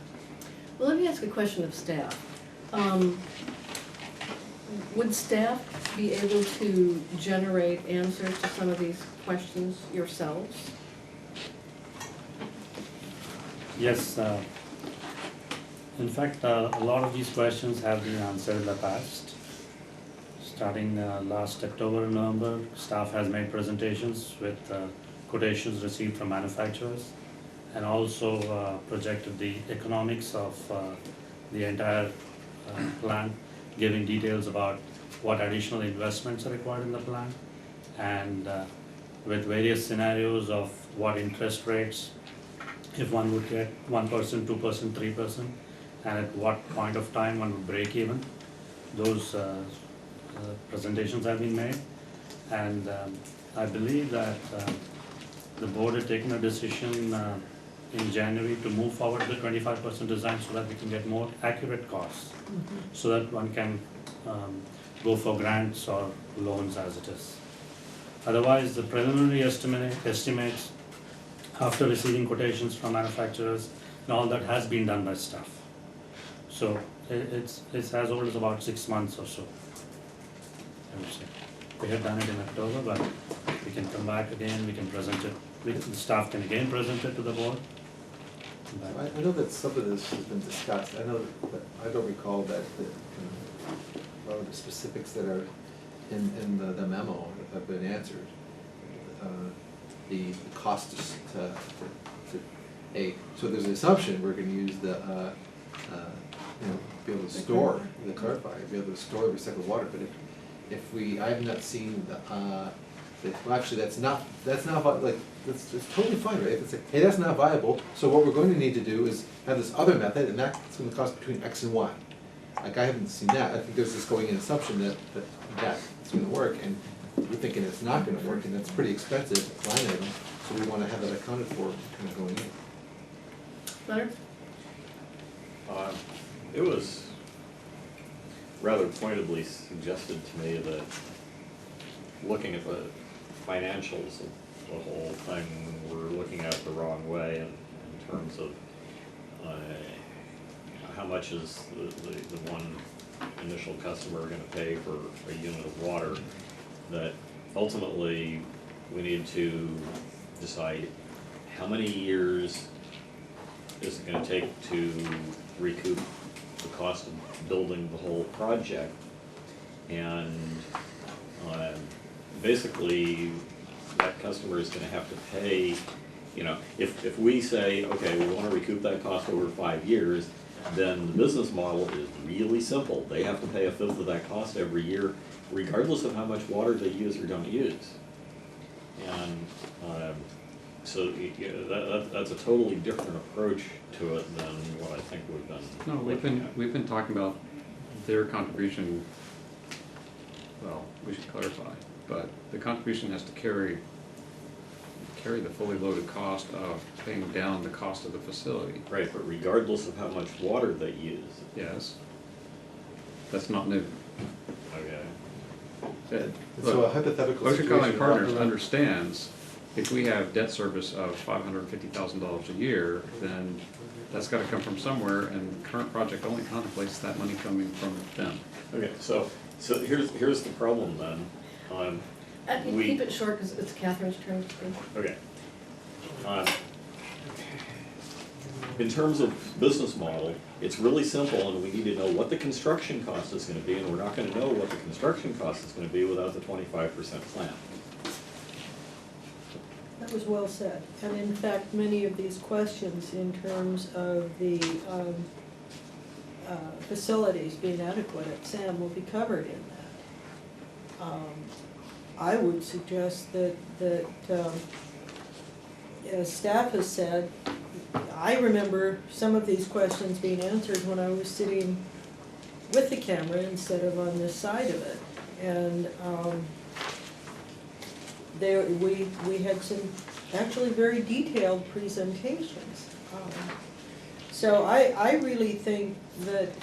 Well, let me ask a question of staff. Would staff be able to generate answers to some of these questions yourselves? Yes. In fact, a lot of these questions have been answered in the past. Starting last October, November, staff has made presentations with quotations received from manufacturers, and also projected the economics of the entire plan, giving details about what additional investments are required in the plan, and with various scenarios of what interest rates, if one would get 1%, 2%, 3%, and at what point of time one would break even. Those presentations have been made, and I believe that the board had taken a decision in January to move forward with the 25% design so that we can get more accurate costs, so that one can go for grants or loans as it is. Otherwise, the preliminary estimates after receiving quotations from manufacturers and all that has been done by staff. So it's as old as about 6 months or so, I would say. We have done it in October, but we can come back again, we can present it, the staff can again present it to the board. I know that some of this has been discussed. I know that, I don't recall that a lot of the specifics that are in the memo have been answered. The cost to so there's an assumption we're gonna use the, be able to store, the clarifier, be able to store recycled water, but if we, I have not seen well, actually, that's totally fine, right? It's like, hey, that's not viable, so what we're going to need to do is have this other method, and that's gonna cost between X and Y. Like, I haven't seen that. I think there's this going in assumption that's gonna work, and we're thinking it's not gonna work, and that's pretty expensive line item, so we wanna have that accounted for kind of going in. Leonard? It was rather pointedly suggested to me that looking at the financials of the whole thing, we're looking at it the wrong way in terms of how much is the one initial customer going to pay for a unit of water. That ultimately we need to decide how many years is it going to take to recoup the cost of building the whole project, and basically that customer is going to have to pay, if we say, okay, we want to recoup that cost over 5 years, then the business model is really simple. They have to pay 1/5 of that cost every year, regardless of how much water they use or don't use. And so that's a totally different approach to it than what I think we've been. No, we've been talking about their contribution. Well, we should clarify, but the contribution has to carry the fully loaded cost of paying down the cost of the facility. Right, but regardless of how much water they use. Yes. That's not new. Okay. So a hypothetical Ocean Colony situation. Partners understands if we have debt service of $550,000 a year, then that's gotta come from somewhere, and the current project only contemplates that money coming from them. Okay, so here's the problem then. Keep it short, because it's Catherine's turn to speak. Okay. In terms of business model, it's really simple, and we need to know what the construction cost is going to be, and we're not going to know what the construction cost is going to be without the 25% plan. That was well said. And in fact, many of these questions in terms of the facilities being adequate at SAM will be covered in that. I would suggest that as staff has said, I remember some of these questions being answered when I was sitting with the camera instead of on this side of it. And we had some actually very detailed presentations. So I really think that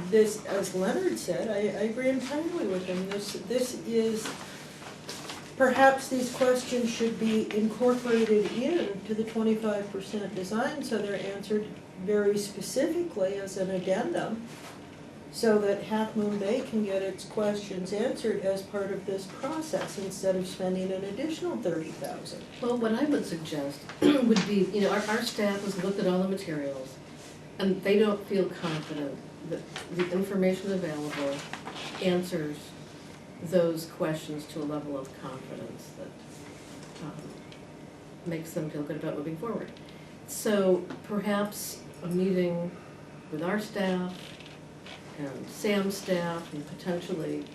this, as Leonard said, I agree entirely with him. This is, perhaps these questions should be incorporated into the 25% design, so they're answered very specifically as an addendum, so that Half Moon Bay can get its questions answered as part of this process instead of spending an additional $30,000. Well, what I would suggest would be, our staff has looked at all the materials, and they don't feel confident that the information available answers those questions to a level of confidence that makes them feel good about moving forward. So perhaps a meeting with our staff and SAM staff and potentially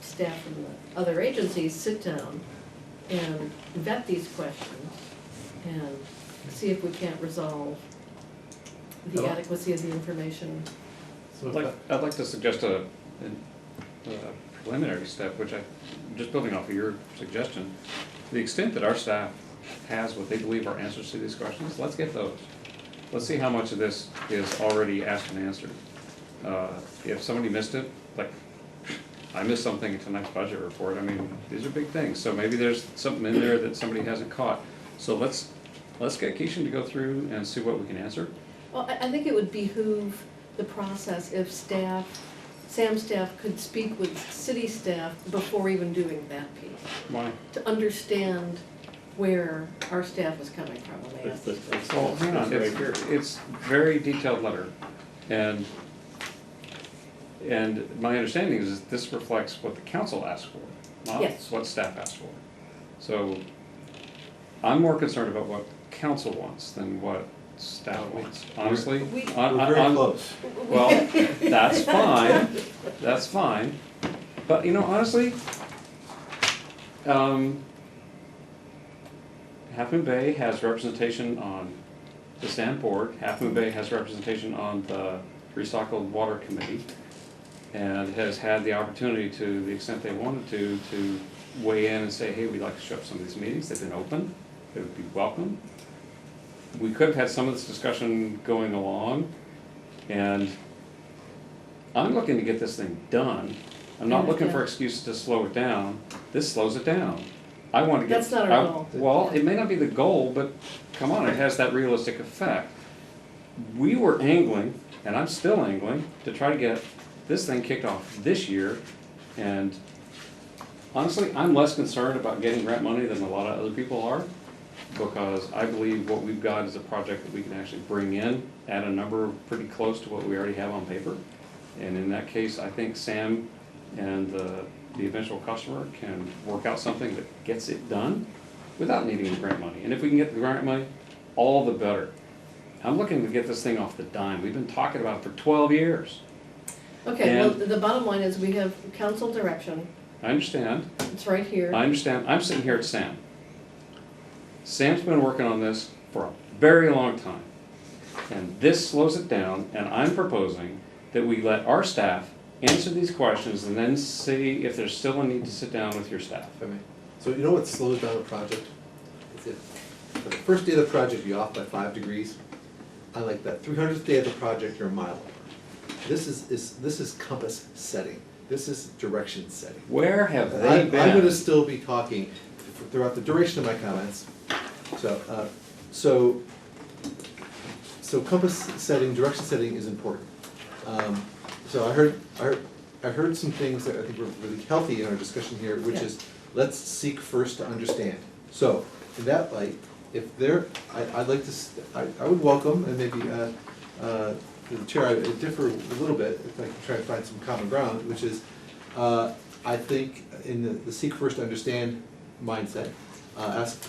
staff from the other agencies sit down and vet these questions and see if we can't resolve the Oh. adequacy of the information. So I'd like to suggest a preliminary step, which just building off of your suggestion, to the extent that our staff has what they believe are answers to these questions, let's get those. Let's see how much of this is already asked and answered. If somebody missed it, like, I missed something in tonight's budget report, I mean, these are big things, so maybe there's something in there that somebody hasn't caught. So let's get Keishan to go through and see what we can answer. Well, I think it would behoove the process if Sam's staff could speak with city staff before even doing that piece, Why? to understand where our staff is coming from when they ask these questions. Well, hang on, it's very detailed letter, and my understanding is this reflects what the council asked for, not Yes. what staff asked for. So, I'm more concerned about what council wants than what staff wants, honestly. We- we're very close. Well, that's fine, but you know, honestly, Half Moon Bay has representation on the sand board, Half Moon Bay has representation on the recycled water committee, and has had the opportunity, to the extent they wanted to weigh in and say, hey, we'd like to show up some of these meetings, they've been open, they would be welcome. We could have had some of this discussion going along, and I'm looking to get this thing done. I'm not looking for excuses to slow it down. This slows it down. I want to get. That's not our goal. Well, it may not be the goal, but come on, it has that realistic effect. We were angling, and I'm still angling, to try to get this thing kicked off this year, and honestly, I'm less concerned about getting grant money than a lot of other people are, because I believe what we've got is a project that we can actually bring in at a number pretty close to what we already have on paper. And in that case, I think Sam and the eventual customer can work out something that gets it done without needing the grant money. And if we can get the grant money, all the better. I'm looking to get this thing off the dime. We've been talking about it for 12 years. Okay, well, And- the bottom line is we have council direction, I understand. it's right here. I understand. I'm sitting here at Sam. Sam's been working on this for a very long time. And this slows it down, and I'm proposing that we let our staff answer these questions and then see if there's still a need to sit down with your staff. If I may. So you know what slows down a project? It's if for the first day of the project, you're off by 5 degrees. I like that. 300th day of the project, you're a mile over. This is compass setting. This is direction setting. Where have they I'm been? gonna still be talking throughout the duration of my comments. So compass setting, direction setting is important. So I heard some things that I think were really healthy in our discussion here, which is, let's seek first to understand. So, in that light, if there, I'd like to, I would welcome, and maybe, the chair, I differ a little bit, if I can try to find some common ground, which is, I think in the seek first to understand mindset, ask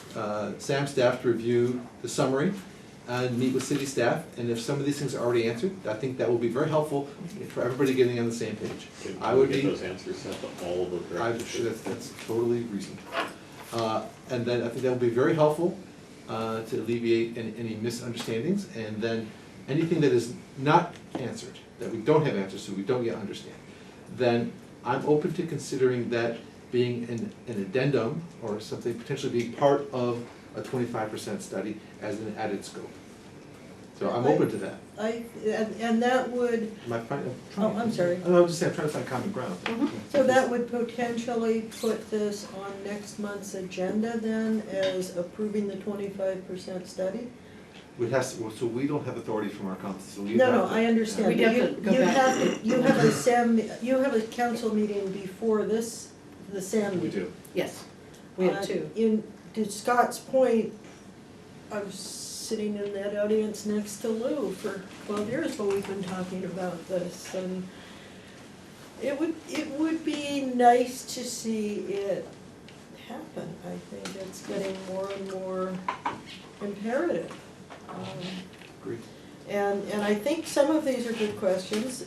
Sam's staff to review the summary and meet with city staff, and if some of these things are already answered, I think that will be very helpful for everybody getting on the same page. I would Get be, those answers sent to all of the I'm directors. sure that's totally reasonable. And then I think that will be very helpful to alleviate any misunderstandings, and then anything that is not answered, that we don't have answers to, we don't yet understand, then I'm open to considering that being an addendum or something potentially being part of a 25% study as an added scope. So I'm open to that. And that would, Am I fine? I'm sorry. I was just saying, I'm trying to find common ground. So that would potentially put this on next month's agenda then as approving the 25% study? We have, so we don't have authority from our council, so we No, have no, to- I understand. We'd have You- to go you back. have- you have a council meeting before this, the SAM We meeting. do. Yes, we have two. To Scott's point, I was sitting in that audience next to Lou for 12 years while we've been talking about this, and it would be nice to see it happen. I think it's getting more and more imperative. Agreed. And I think some of these are good questions.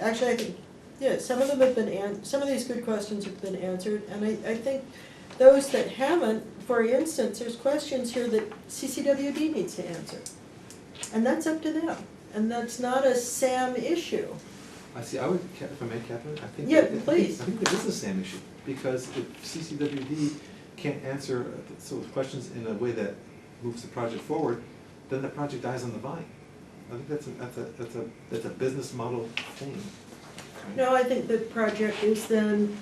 Actually, I think, yeah, some of them have been, some of these good questions have been answered, and I think those that haven't, for instance, there's questions here that CCWD needs to answer. And that's up to them. and that's not a SAM issue. I see, I would, if I may, Catherine, I think. Yeah, I please. think it is the same issue, because if CCWD can't answer sort of questions in a way that moves the project forward, then the project dies on the vine. I think that's a business model thing. No, I think the project is then,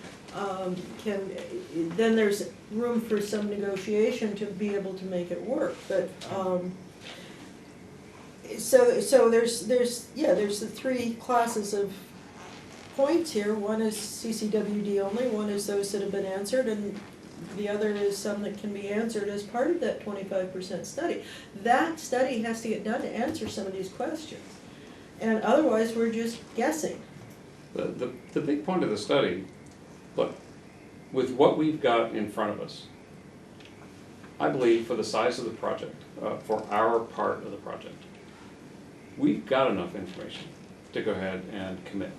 then there's room for some negotiation to be able to make it work, but, so there's the three classes of points here. One is CCWD only, one is those that have been answered, and the other is some that can be answered as part of that 25% study. That study has to get done to answer some of these questions, and otherwise we're just guessing. The big point of the study, look, with what we've got in front of us, I believe for the size of the project, for our part of the project, we've got enough information to go ahead and commit.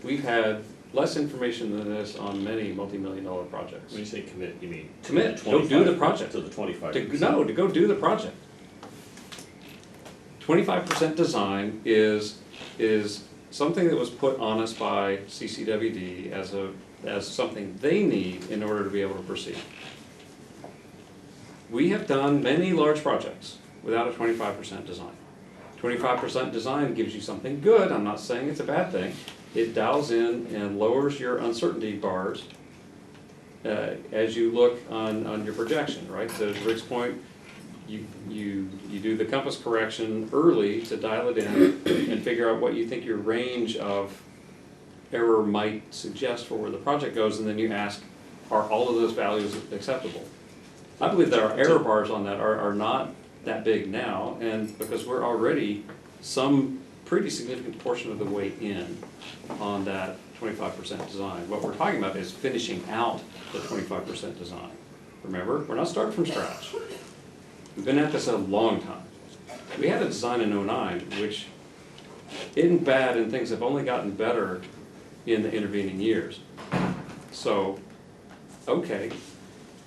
We've had less information than this on many multi-million-dollar projects. When you say commit, you mean? Commit, go do the project. To the 25%? To go do the project. 25% design is something that was put on us by CCWD as something they need in order to be able to proceed. We have done many large projects without a 25% design. 25% design gives you something good. I'm not saying it's a bad thing. It dials in and lowers your uncertainty bars as you look on your projection, right? To Rick's point, you do the compass correction early to dial it in and figure out what you think your range of error might suggest for where the project goes, and then you ask, are all of those values acceptable? I believe that our error bars on that are not that big now, and because we're already some pretty significant portion of the way in on that 25% design. What we're talking about is finishing out the 25% design. Remember, we're not starting from scratch. We've been at this a long time. We had a design in '09, which isn't bad, and things have only gotten better in the intervening years. So, okay,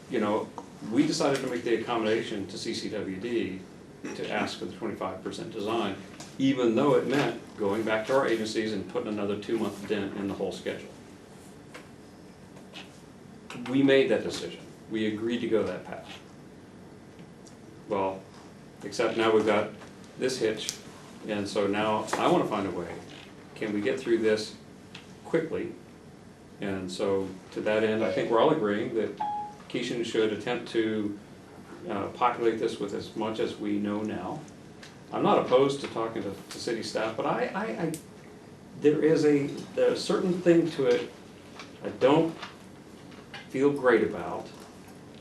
you know, we decided to make the accommodation to CCWD to ask for the 25% design, even though it meant going back to our agencies and putting another 2-month dent in the whole schedule. We made that decision. We agreed to go that path. Well, except now we've got this hitch, and so now I want to find a way. Can we get through this quickly? And so to that end, I think we're all agreeing that Keishan should attempt to populate this with as much as we know now. I'm not opposed to talking to city staff, but there is a certain thing to it I don't feel great about,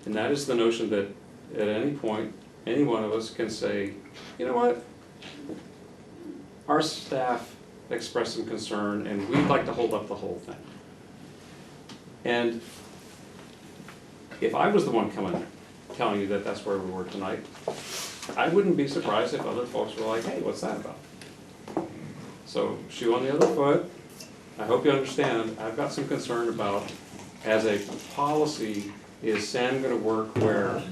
and that is the notion that at any point, any one of us can say, you know what, our staff expressed some concern and we'd like to hold up the whole thing. And if I was the one coming, telling you that that's where we were tonight, I wouldn't be surprised if other folks were like, hey, what's that about? So, shoe on the other foot, I hope you understand, I've got some concern about, as a policy, is SAM gonna work where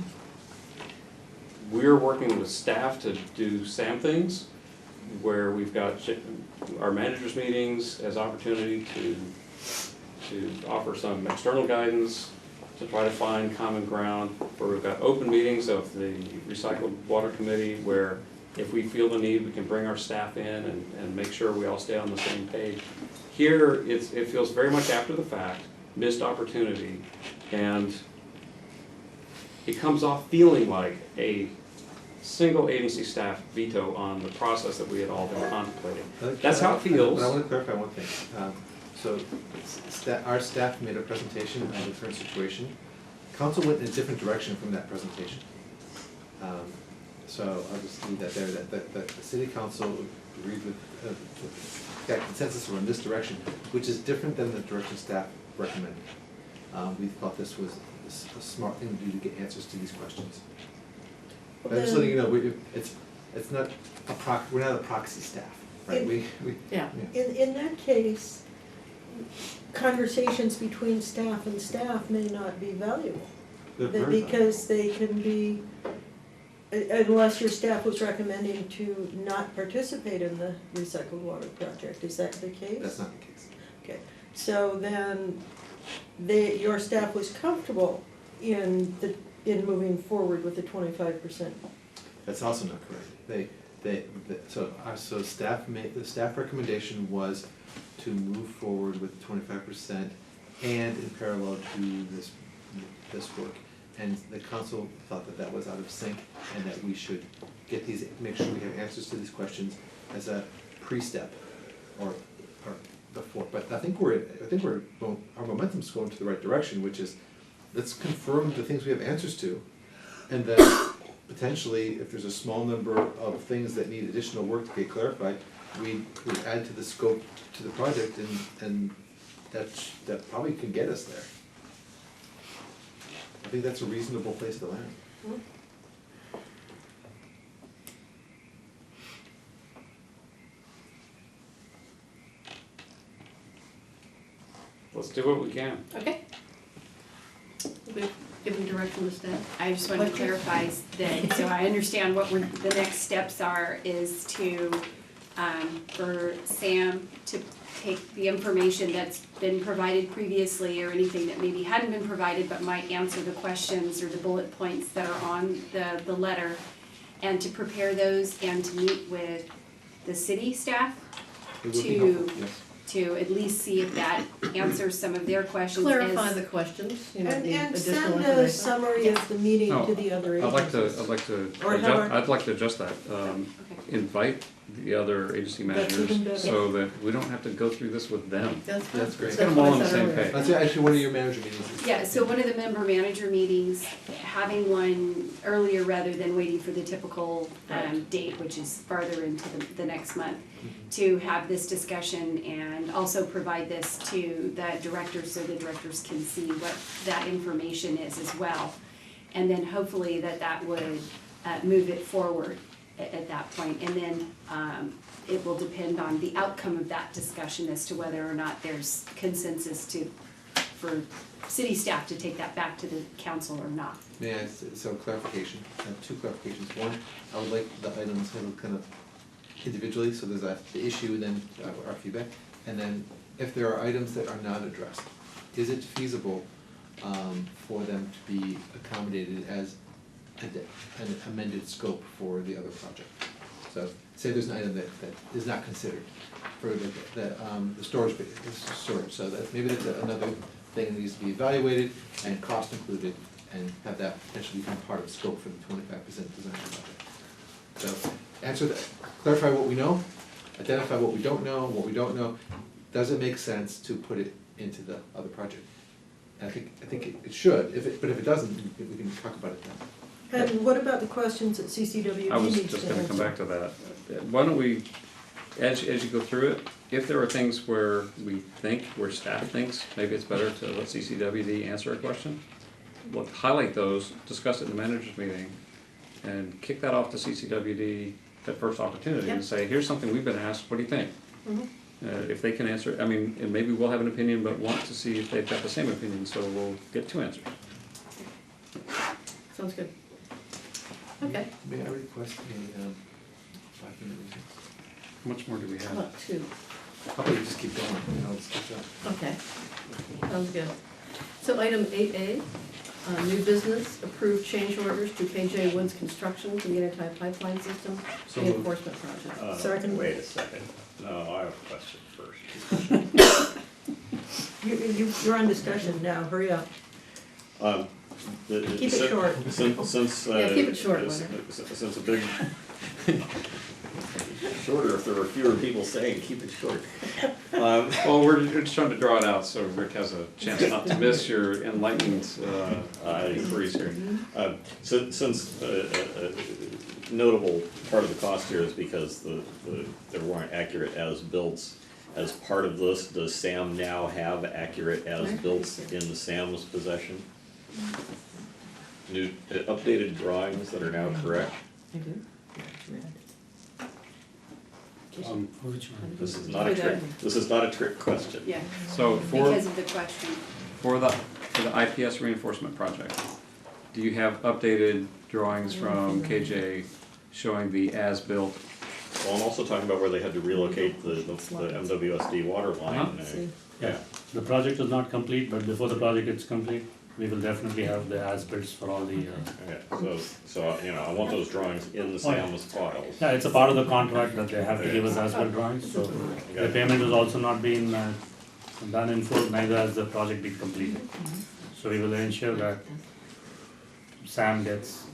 we're working with staff to do SAM things, where we've got our managers' meetings as opportunity to offer some external guidance, to try to find common ground, where we've got open meetings of the Recycled Water Committee, where if we feel the need, we can bring our staff in and make sure we all stay on the same page. Here, it feels very much after the fact, missed opportunity, and it comes off feeling like a single agency staff veto on the process that we had all been contemplating. That's how it feels. But I want to clarify one thing. So our staff made a presentation on the current situation. Council went in a different direction from that presentation. So I'll just leave that there, that the city council agreed with, got consensus around this direction, which is different than the direction staff recommended. We thought this was a smart thing to do to get answers to these questions. But I'm just letting you know, it's not we're not a proxy staff, right? Yeah. In that case, conversations between staff and staff may not be valuable. They're very Because they can be unless your staff was recommending to not participate in the recycled water project, is that the case? That's not the case. Okay, so then your staff was comfortable in moving forward with the 25%? That's also not correct. So the staff recommendation was to move forward with 25% and in parallel do this work. And the council thought that that was out of sync and that we should make sure we have answers to these questions as a pre-step or before. But I think our momentum's going to the right direction, which is let's confirm the things we have answers to, and then potentially, if there's a small number of things that need additional work to get clarified, we add to the scope to the project, and that probably can get us there. I think that's a reasonable place to land. Let's do what we can. Okay. We've given direction to staff. I just wanted to clarify that, so I understand what the next steps are, is to, for Sam to take the information that's been provided previously or anything that maybe hadn't been provided but might answer the questions or the bullet points that are on the letter, and to prepare those and to meet with the city staff It would be helpful, yes. to at least see if that answers some of their questions. Clarify the questions, you know, And the additional send a information. summary of the meeting Oh, to the other I'd like agencies. Or however- I'd like to adjust that. Okay. Invite the other agency That's managers even better. so that we don't have to go through this with them. That's great. Let's get them all on the what I said same earlier. page. That's actually one of your manager meetings. Yeah, so one of the member manager meetings, having one earlier rather than waiting for the typical date, which is farther into the next month, to have this discussion and also provide this to the directors so the directors can see what that information is as well. And then hopefully that would move it forward at that point. And then it will depend on the outcome of that discussion as to whether or not there's consensus for city staff to take that back to the council or not. May I, so clarification, I have two clarifications. One, I would like the items handled kind of individually, so there's the issue and then our feedback. And then if there are items that are not addressed, is it feasible for them to be accommodated as an amended scope for the other project? So say there's an item that is not considered for the storage, so that maybe that's another thing that needs to be evaluated and cost included, and have that potentially become part of scope for the 25% design project. So answer that, clarify what we know, identify what we don't know, does it make sense to put it into the other project? And I think it should, but if it doesn't, we can talk about it then. And what about the questions that CCWD I was needs just to gonna come answer? back to that. Why don't we, as you go through it, if there are things where where staff thinks, maybe it's better to let CCWD answer a question, we'll highlight those, discuss it in the managers meeting, and kick that off to CCWD at first opportunity and Yep. say, here's something we've been asked, what do you think? Mhm. If they can answer, I mean, and maybe we'll have an opinion, but want to see if they've got the same opinion, so we'll get two answers. Sounds good. Okay, May I request a 5-minute recess? How much more do we how have? about two? How about you just keep going, and I'll just catch up. Okay, sounds good. So item 8A, new business, approved change orders to KJ Woods Construction for the anti-pipeline system So moved. reinforcement project. Second. Wait a second. No, I have a question first. You're on discussion now, hurry up. Keep it short. Since Yeah, keep it short, since Leonard. since a big shorter if there were fewer people saying keep it short. Well, we're just trying to draw it out so Rick has a chance not to miss your enlightened inquiries here. Since a notable part of the cost here is because there weren't accurate as-built. As part of this, does Sam now have accurate as-built in Sam's possession? New updated drawings that are now correct? I do. Which one? This is not a trick. This is not a trick question. Yeah, So because of the question. for the IPS reinforcement project, do you have updated drawings from KJ showing the as-built? Well, I'm also talking about where they had to relocate the MWSD water line. Yeah, the project is not complete, but before the project is complete, we will definitely have the as-bills for all the, Okay, so, you know, I want those drawings in the SAM's files. yeah, it's a part of the contract that they have to give us as-built drawings, so the payment is also not being done in full, neither has the project been completed. So we will ensure that Sam gets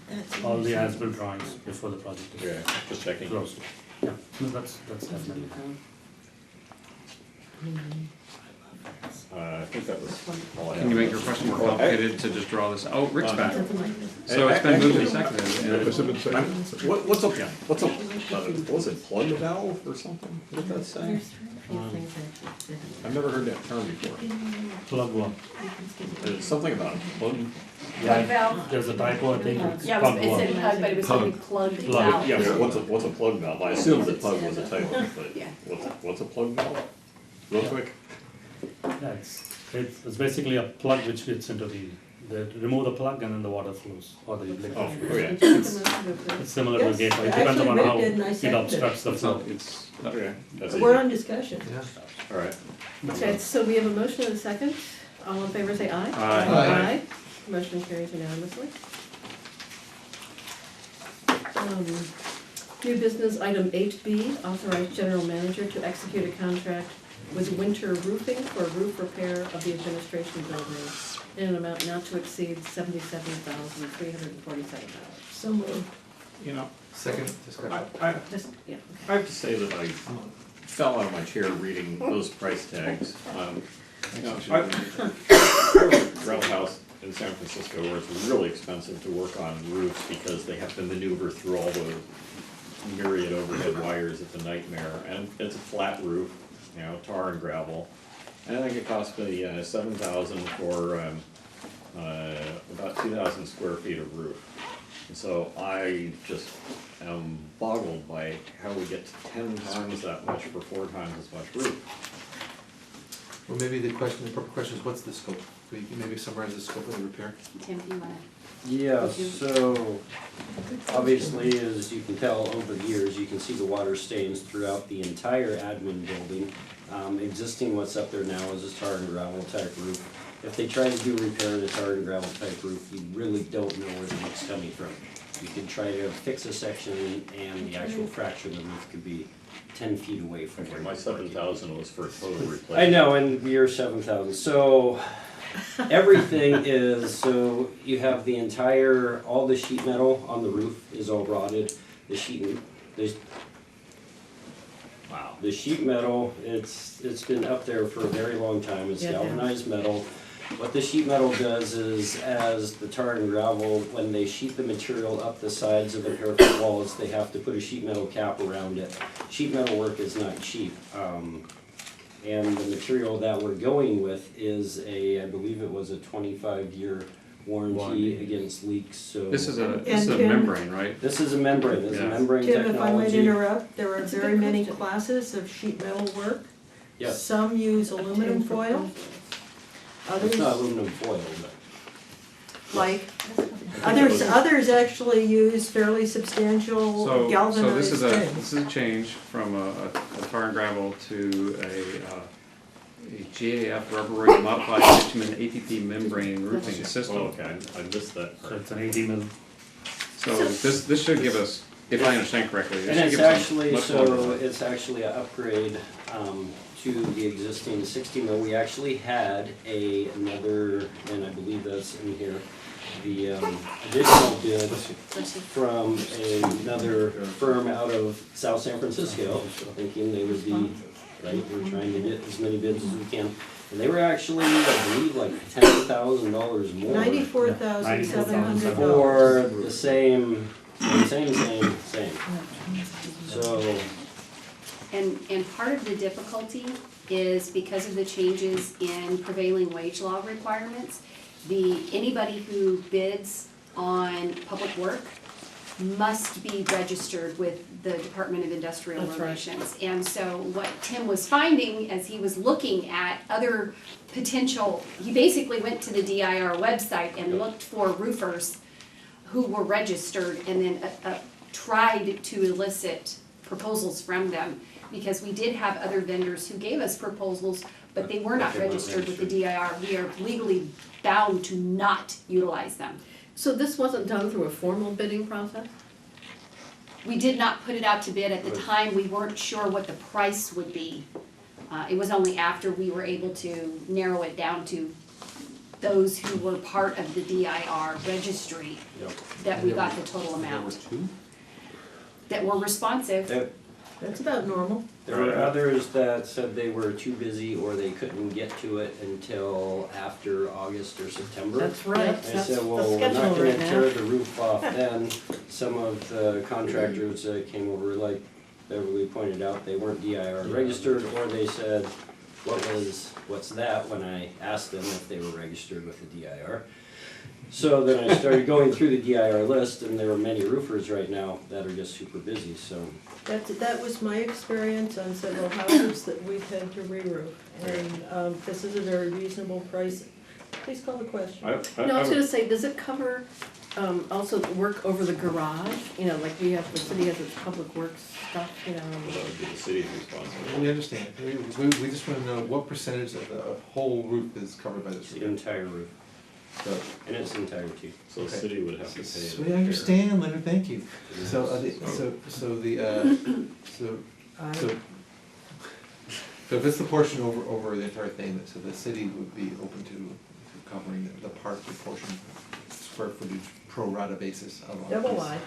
all the as-built drawings before the project is Okay, just checking. closed. Yeah, no, that's definitely. I think that was all I have. Can you make your question more complicated to just draw this? Oh, Rick's back. So it's been moved and seconded. What's it, plug valve or something? What did that say? I've never heard that term before. Plug one. There's something about a plug. Plug valve? There's a typo, I think, it's Yeah, plug it one. said plug, but it was something plugged Plug. valve. Yeah, but what's a plug valve? I assumed that plug was a typo, but Yeah. what's a plug valve? Real quick. Yeah, it's basically a plug which fits into remove the plug and then the water flows, or the liquid Oh, flows. okay. It's similar to a Yes, gateway, it actually, depends on Rick how did, and I it seconded it. obstructs the flow. It's, Okay. That's We're easy. on discussion. All right. Okay, so we have a motion and a second. All in favor say aye. Aye. Motion carries unanimously. New business item 8B, authorize general manager to execute a contract with Winter Roofing for roof repair of the administration building in an amount not to exceed $77,347. So moved. You know, Second discussion. Just, yeah, I have to say that I fell out of my chair reading those price tags. You know, I work at a rental house in San Francisco where it's really expensive to work on roofs because they have to maneuver through all the myriad overhead wires. It's a nightmare, and it's a flat roof, you know, tar and gravel. And I think it cost me $7,000 for about 2,000 square feet of roof. And so I just am boggled by how we get to 10 times that much for 4 times as much roof. Well, maybe the proper question is, what's the scope? Can you maybe summarize the scope of the repair? Tim, do you wanna? Yeah, so obviously, as you can tell over the years, you can see the water stains throughout the entire admin building. Existing what's up there now is a tar and gravel type roof. If they try to do repair in a tar and gravel type roof, you really don't know where the leak's coming from. You can try to fix a section and the actual fracture of the roof could be 10 feet away from where My you're working. 7,000 was for total replacement. I know, and you're 7,000, so everything is, so you have the entire, all the sheet metal on the roof is all rotted. The sheet metal, it's been up there for a very long time, it's Yeah, yeah. galvanized metal. What the sheet metal does is, as the tar and gravel, when they sheet the material up the sides of the parapet walls, they have to put a sheet metal cap around it. Sheet metal work is not cheap. And the material that we're going with is I believe it was a 25-year warranty against leaks, so. this is a And Tim- membrane, right? This is a membrane, this is a Yeah. membrane Tim, technology. if I might interrupt, there are It's a very good many question. classes of sheet metal work. Yes, Some use aluminum foil, it's others not aluminum foil, but. like, others actually use fairly substantial So galvanized this is things. this is a change from a tar and gravel to a GAF rubber modified bitumen ATP membrane roofing Oh, system. okay, I missed that So part. it's an 80 mil. So this should give us, if I understand correctly, this And should it's give us actually, much so more. it's actually an upgrade to the existing 60 mil. We actually had another, and I believe that's in here, the additional bid from another firm out of South San Francisco, thinking they would be, right, we're trying to get as many bids as we can. And they were actually, I believe, like $10,000 more. $94,700. For the same. So, And part of the difficulty is because of the changes in prevailing wage law requirements, anybody who bids on public work must be registered with the Department of Industrial That's right. Relations. And so what Tim was finding as he was looking at other potential, he basically went to the DIR website and looked for roofers who were registered and then tried to elicit proposals from them, because we did have other vendors who gave us proposals, but they were not They weren't registered with the DIR. We are legally bound to not utilize them. So this wasn't done through a formal bidding process? We did not put it out to bid at the time. We weren't sure what the price would be. It was only after we were able to narrow it down to those who were part of the DIR registry Yep. that we got the total amount, that were responsive. That's about normal. There were others that said they were too busy or they couldn't get to it until after August or September. That's right, I that's said, the well, we're not schedule gonna right tear now. the roof off then. Some of the contractors that came over, like Beverly pointed out, they weren't DIR registered, or they said, what's that, when I asked them if they were registered with the DIR. So then I started going through the DIR list, and there are many roofers right now that are just super busy, so. That was my experience on several houses that we've had to re-roof. And this is a very reasonable price. Please call the question. No, I was gonna say, does it cover, also work over the garage? You know, like we have, the city has its public works stuff, you know. That would be the city's responsibility. We understand, we just wanna know what percentage of the whole roof is covered by this The roof. entire roof, So, in its entirety. So the city would have to pay. so we understand, Leonard, thank you. So, so if it's the portion over the entire thing, so the city would be open to covering the part, the portion, square footage, pro rata basis of all. Double this. wide.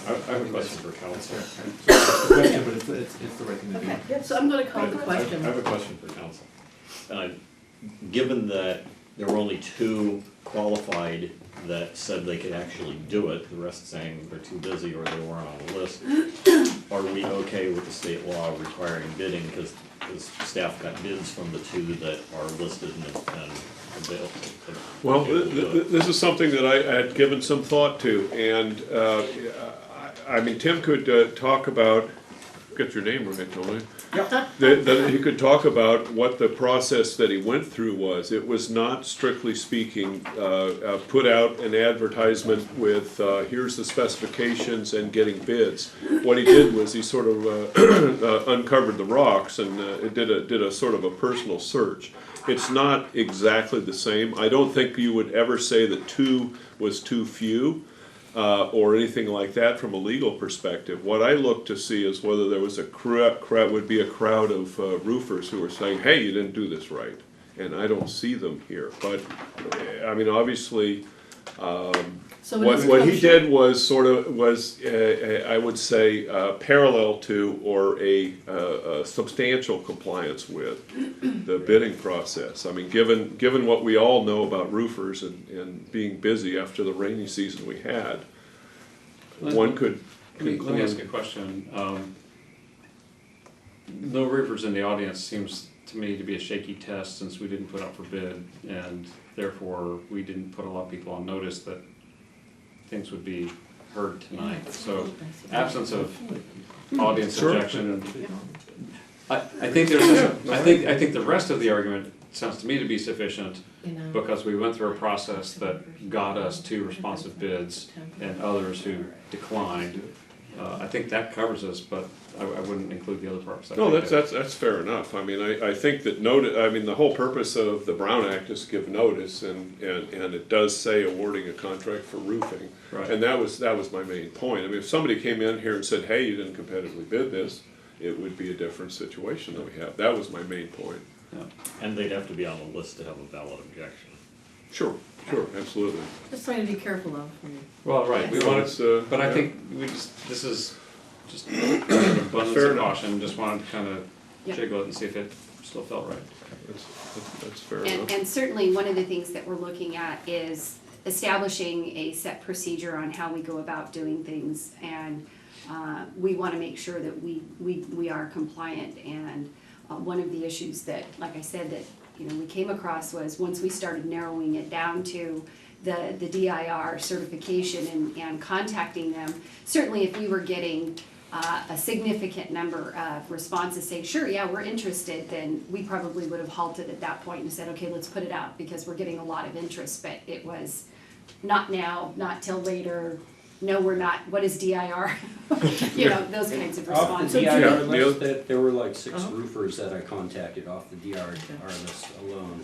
I have a question for That's council. fair. It's the question, but it's the right thing to do. Okay, Yes. so I'm gonna call I the question. have a question for council. Given that there were only 2 qualified that said they could actually do it, the rest saying they're too busy or they weren't on the list, are we okay with the state law requiring bidding, because staff got bids from the 2 that are listed and available? Well, this is something that I had given some thought to, and I mean, Tim could talk about, get your name right, Tony. That he could talk about what the process that he went through was. It was not, strictly speaking, put out an advertisement with, here's the specifications and getting bids. What he did was he sort of uncovered the rocks and did a sort of a personal search. It's not exactly the same. I don't think you would ever say that 2 was too few. Or anything like that from a legal perspective. What I look to see is whether there was a would be a crowd of roofers who were saying, hey, you didn't do this right. And I don't see them here. But, I mean, obviously, So it is what he kosher. did was I would say, parallel to or a substantial compliance with the bidding process. I mean, given what we all know about roofers and being busy after the rainy season we had, one could Let me ask you a question. No roofers in the audience seems to me to be a shaky test, since we didn't put out for bid, and therefore we didn't put a lot of people on notice that things would be heard tonight. So absence of audience Sure. objection. I think there's, I think the rest of the argument sounds to me to be sufficient, You know. because we went through a process that got us 2 responsive bids and others who declined. I think that covers us, but I wouldn't include the other parts. I no, think that's fair enough. I mean, I think that the whole purpose of the Brown Act is to give notice, and it does say awarding a contract for roofing. Right. And that was my main point. I mean, if somebody came in here and said, hey, you didn't competitively bid this, it would be a different situation than we have. That was my main point. Yeah. And they'd have to be on the list to have a valid objection. Sure, absolutely. Just trying to be careful of. Well, right, we Well, wanted, it's, but I yeah. think this is just an abundance Fair of enough. caution, just wanted to kind of Yep. jiggle it and see if it still felt right. That's fair And, enough. and certainly, one of the things that we're looking at is establishing a set procedure on how we go about doing things. And we want to make sure that we are compliant. And one of the issues that, like I said, that we came across was once we started narrowing it down to the DIR certification and contacting them, certainly if we were getting a significant number of responses saying, sure, yeah, we're interested, then we probably would have halted at that point and said, okay, let's put it out, because we're getting a lot of interest. But it was not now, not till later, no, we're not, what is DIR? You know, those kinds of Off the responses. DIR Yeah, list, there were like 6 Uh-huh. roofers that I contacted off the DIR list alone.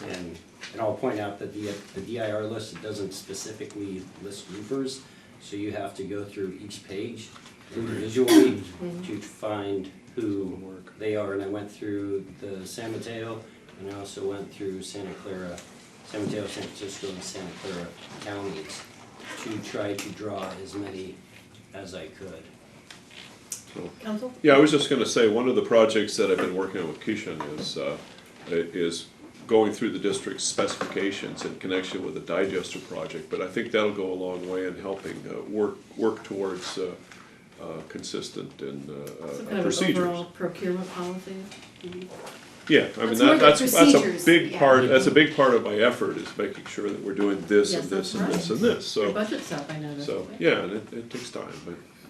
And I'll point out that the DIR list, it doesn't specifically list roofers, so you have to go through each page individually to find who they are. And I went through the San Mateo, and I also went through Santa Clara, San Mateo, San Francisco, and Santa Clara counties to try to draw as many as I could. Council? Yeah, I was just gonna say, one of the projects that I've been working on with Keishan is going through the district's specifications in connection with the digester project, but I think that'll go a long way in helping work towards consistent and Some kind of procedures. overall procurement policy? Yeah, I mean, It's more the that's a procedures, big yeah. part, that's a big part of my effort, is making sure that we're doing this Yes, and this and that's this right. and this, Your so. budget's up, I noticed. So, yeah, and it takes time,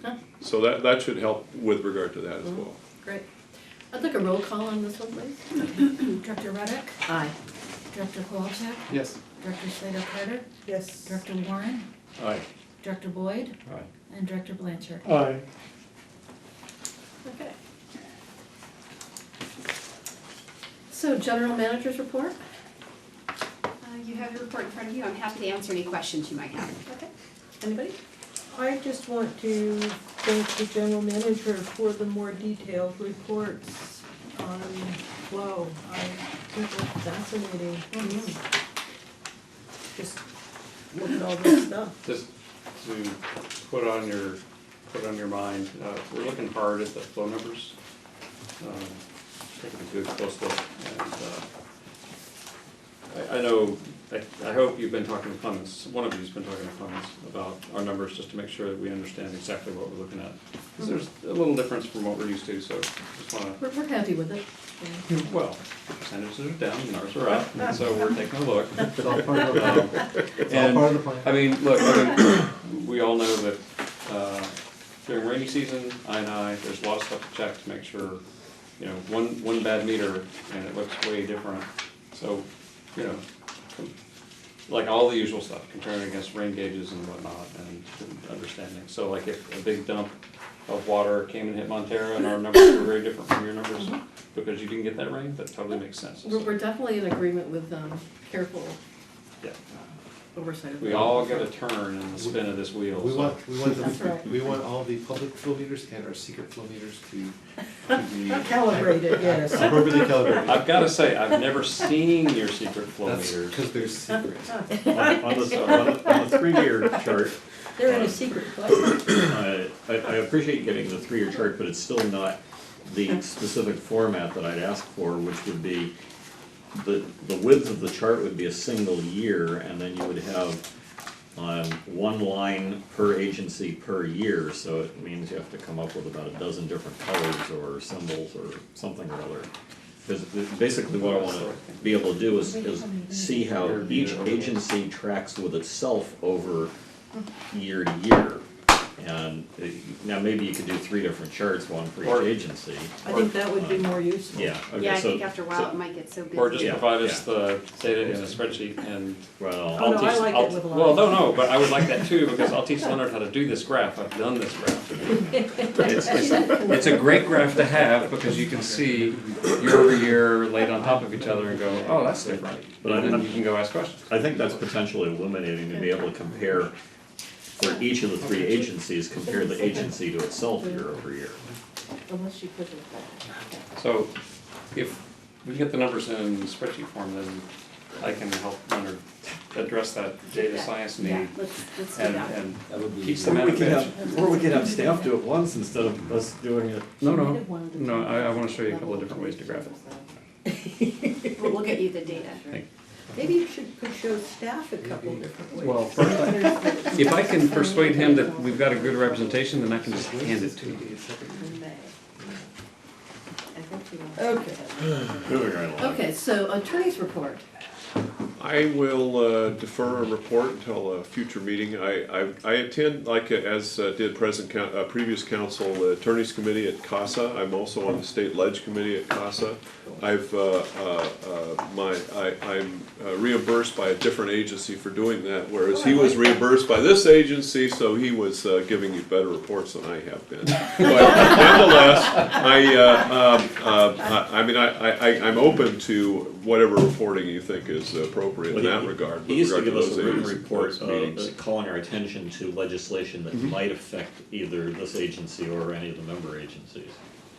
Huh. but, so that should help with regard to that as well. Great. I'd like a roll call on this one, please. Director Reddick, Aye. Director Kolchak, Yes. Director Slater Carter, Yes. Director Warren, Aye. Director Boyd, Aye. and Director Blanchard. Aye. Okay. So, general manager's report? You have your report in front of you, I'm happy to answer any questions you might have. Okay. Anybody? I just want to thank the general manager for the more detailed reports on flow. I think it's fascinating. Just look at all this stuff. Just to put on your mind, we're looking hard at the flow numbers. Taking a good close look, and I know, I hope you've been talking to Clemens, one of you's been talking to Clemens about our numbers, just to make sure that we understand exactly what we're looking at. Because there's a little difference from what we're used to, so just wanna, We're happy with it. well, percentages are down, and ours are up, and so we're taking a look. It's all part of the plan. It's all And, part of the plan. I mean, look, we all know that during rainy season, there's a lot of stuff to check to make sure, you know, one bad meter and it looks way different. So, you know, like all the usual stuff, comparing against rain gauges and whatnot and understanding. So like if a big dump of water came and hit Montero and our numbers were very different from your numbers because you didn't get that rain, that totally makes sense. We're definitely in agreement with careful Yeah. oversight of We that. all get a turn in the spin of this wheel. We so- That's right. we want all the public flow meters and our secret flow meters to be Calibrated, yes. appropriately calibrated. I've gotta say, I've never seen your secret flow That's meters. because they're secret. On the 3-year chart, They're in a secret place. I appreciate getting the 3-year chart, but it's still not the specific format that I'd ask for, which would be, the width of the chart would be a single year, and then you would have one line per agency per year, so it means you have to come up with about a dozen different colors or symbols or something or other. Because basically what I wanna be able to do is see how each agency tracks with itself over year to year. And now maybe you could do 3 different charts, one for Or- each agency. I think that would be more useful. Yeah, okay, Yeah, I so, think after a while it might get so busy. Or just Yeah, provide us yeah. the data in a spreadsheet and well, Oh, no, I teach- like it with lines. Well, no, but I would like that too, because I'll teach Leonard how to do this graph, I've done this graph. It's a great graph to have, because you can see year over year laid on top of each other and go, oh, that's different. But I And then didn't- you can go ask questions. I think that's potentially illuminating to be able to compare, for each of the 3 agencies, compare the agency to itself year over year. Unless you put it back. So if we get the numbers in spreadsheet form, then I can help Leonard address that data science Yeah, need let's do and, that. and That would be. keeps the manifest. Or we could have staff do it once instead of us doing it. No, I wanna show you a couple of different ways to graph it. We'll get you the data. Maybe you could show staff a couple different ways. Well, first, if I can persuade him that we've got a good representation, then I can just hand it to him. Okay. Moving right along. Okay, so attorney's report. I will defer a report until a future meeting. I attend, like as did previous council, attorneys committee at CASA. I'm also on the state ledge committee at CASA. I'm reimbursed by a different agency for doing that, whereas he was reimbursed by this agency, so he was giving you better reports than I have been. But nonetheless, I'm open to whatever reporting you think is appropriate in that regard. He used to give us a written those report meetings. calling our attention to legislation that might affect either this agency or any of the member agencies.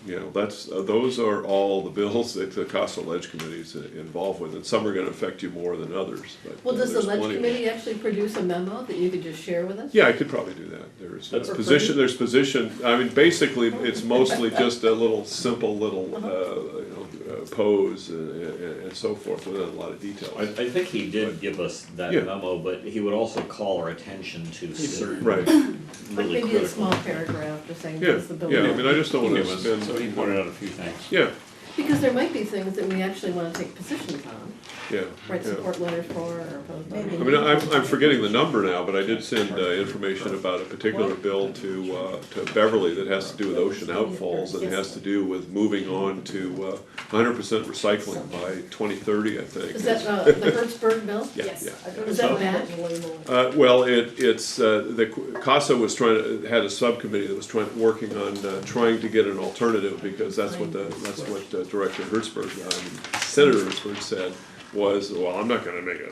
You know, those are all the bills that the CASA Ledge Committee is involved with, and some are gonna affect you more than others, but. Well, does the there's ledge plenty of- committee actually produce a memo that you could just share with us? Yeah, I could probably do that. There's That's position, I mean, basically, it's mostly just a little, simple little, pose and so forth, without a lot of details. I think he did give us that Yeah. memo, but he would also call our attention to certain Right, Like really maybe a critical. small paragraph just saying, yeah, this is the bill. yeah, I mean, I just don't He wanna gave us- spend. So he pointed out a few things. Yeah, Because there might be things that we actually wanna take positions on, yeah. write yeah. support letters for or oppose. Maybe. I mean, I'm forgetting the number now, but I did send information about a particular bill to Beverly that has to do with ocean outfalls, and it has to do with moving on to 100% recycling by 2030, I think. Is that the Hertzberg bill? Yeah, Yes. yeah. Is that bad? Well, it's, the CASA was had a subcommittee that was working on trying to get an alternative, because that's what Director Hertzberg, Senator Hertzberg said was, well, I'm not gonna make it,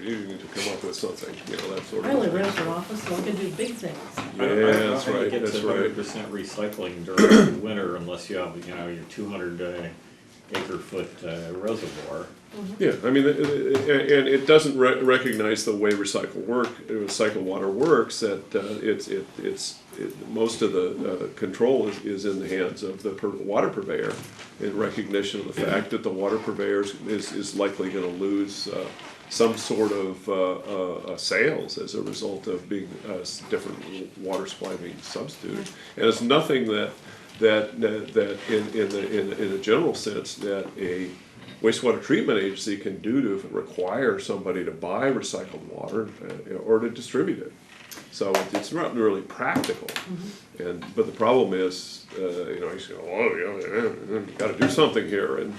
you need to come up with something, that sort I of only thing. ran for office, so I can do big things. Yeah, that's right, Get that's to right. 100% recycling during the winter unless you have, your 200 acre foot reservoir. Yeah, I mean, and it doesn't recognize the way recycled water works, that most of the control is in the hands of the water purveyor, in recognition of the fact that the water purveyor is likely gonna lose some sort of sales as a result of being different water supply being substituted. And it's nothing that in a general sense that a wastewater treatment agency can do to require somebody to buy recycled water or to distribute it. So it's not really practical. But the problem is, you say, you got to do something here, and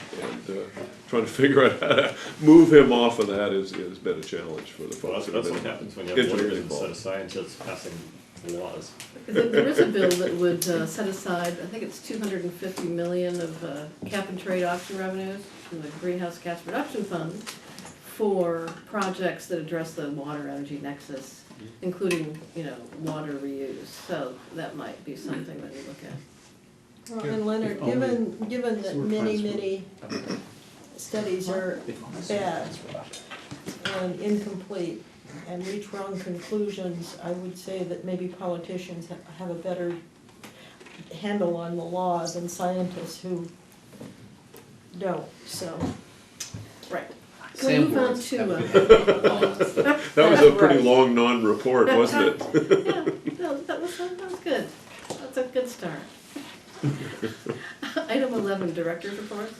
trying to figure out how to move him off of that has been a challenge for the Well, folks. that's that what have happens when been you have lawyers intimately instead of involved. scientists passing laws. There is a bill that would set aside, I think it's 250 million of cap and trade auction revenues from the Greenhouse Gas Reduction Fund for projects that address the water energy nexus, including, water reuse. So that might be something that we look at. Well, and Leonard, given that many studies are bad and incomplete and reach wrong conclusions, I would say that maybe politicians have a better handle on the law than scientists who don't, so. Right. Can we move on to, That was a pretty long non-report, wasn't it? yeah, that was good. That's a good start. Item 11, Director's Report.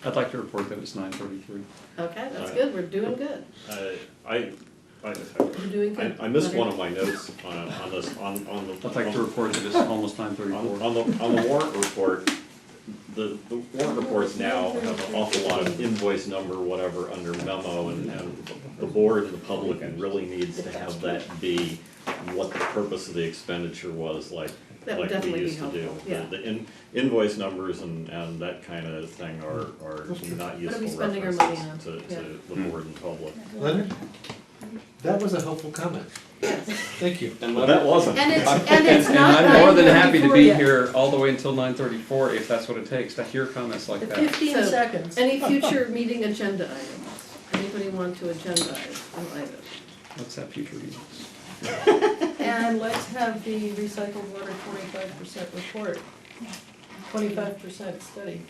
I'd like to report that it's 9:33. Okay, that's good, we're doing good. We're doing good. I missed one of my notes on this, on the. I'd like to report that it's almost 9:34. On the warrant report, the warrant reports now have an awful lot of invoice number, whatever, under memo, and the board and the public really needs to have that be what the purpose of the expenditure was, like That would we definitely be used to do. helpful, yeah. The invoice numbers and that kind of thing are not What are we useful spending our references money on? to Yeah. the board and public. Leonard, that was a helpful comment. Thank you. But that wasn't. And it's And not I'm more than happy to be 9:34 yet. here all the way until 9:34 if that's what it takes to hear comments like that. 15 So, seconds. Any future meeting agenda items? Anybody want to agendize an item? Let's have future meetings. And let's have the recycled water 25% report, 25% study.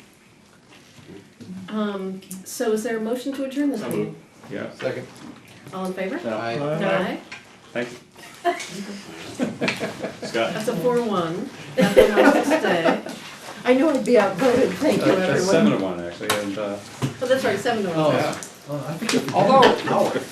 So is there a motion to adjourn this meeting? Yeah. Second. All in favor? Aye. Aye. Thank you. Scott? That's a 4-1. Nothing wants to stay. I knew I'd be outvoted, thank you, That's everyone. 7-1 actually, and Oh, that's right, 7-1. Oh. yeah. I think if we Although- an hour.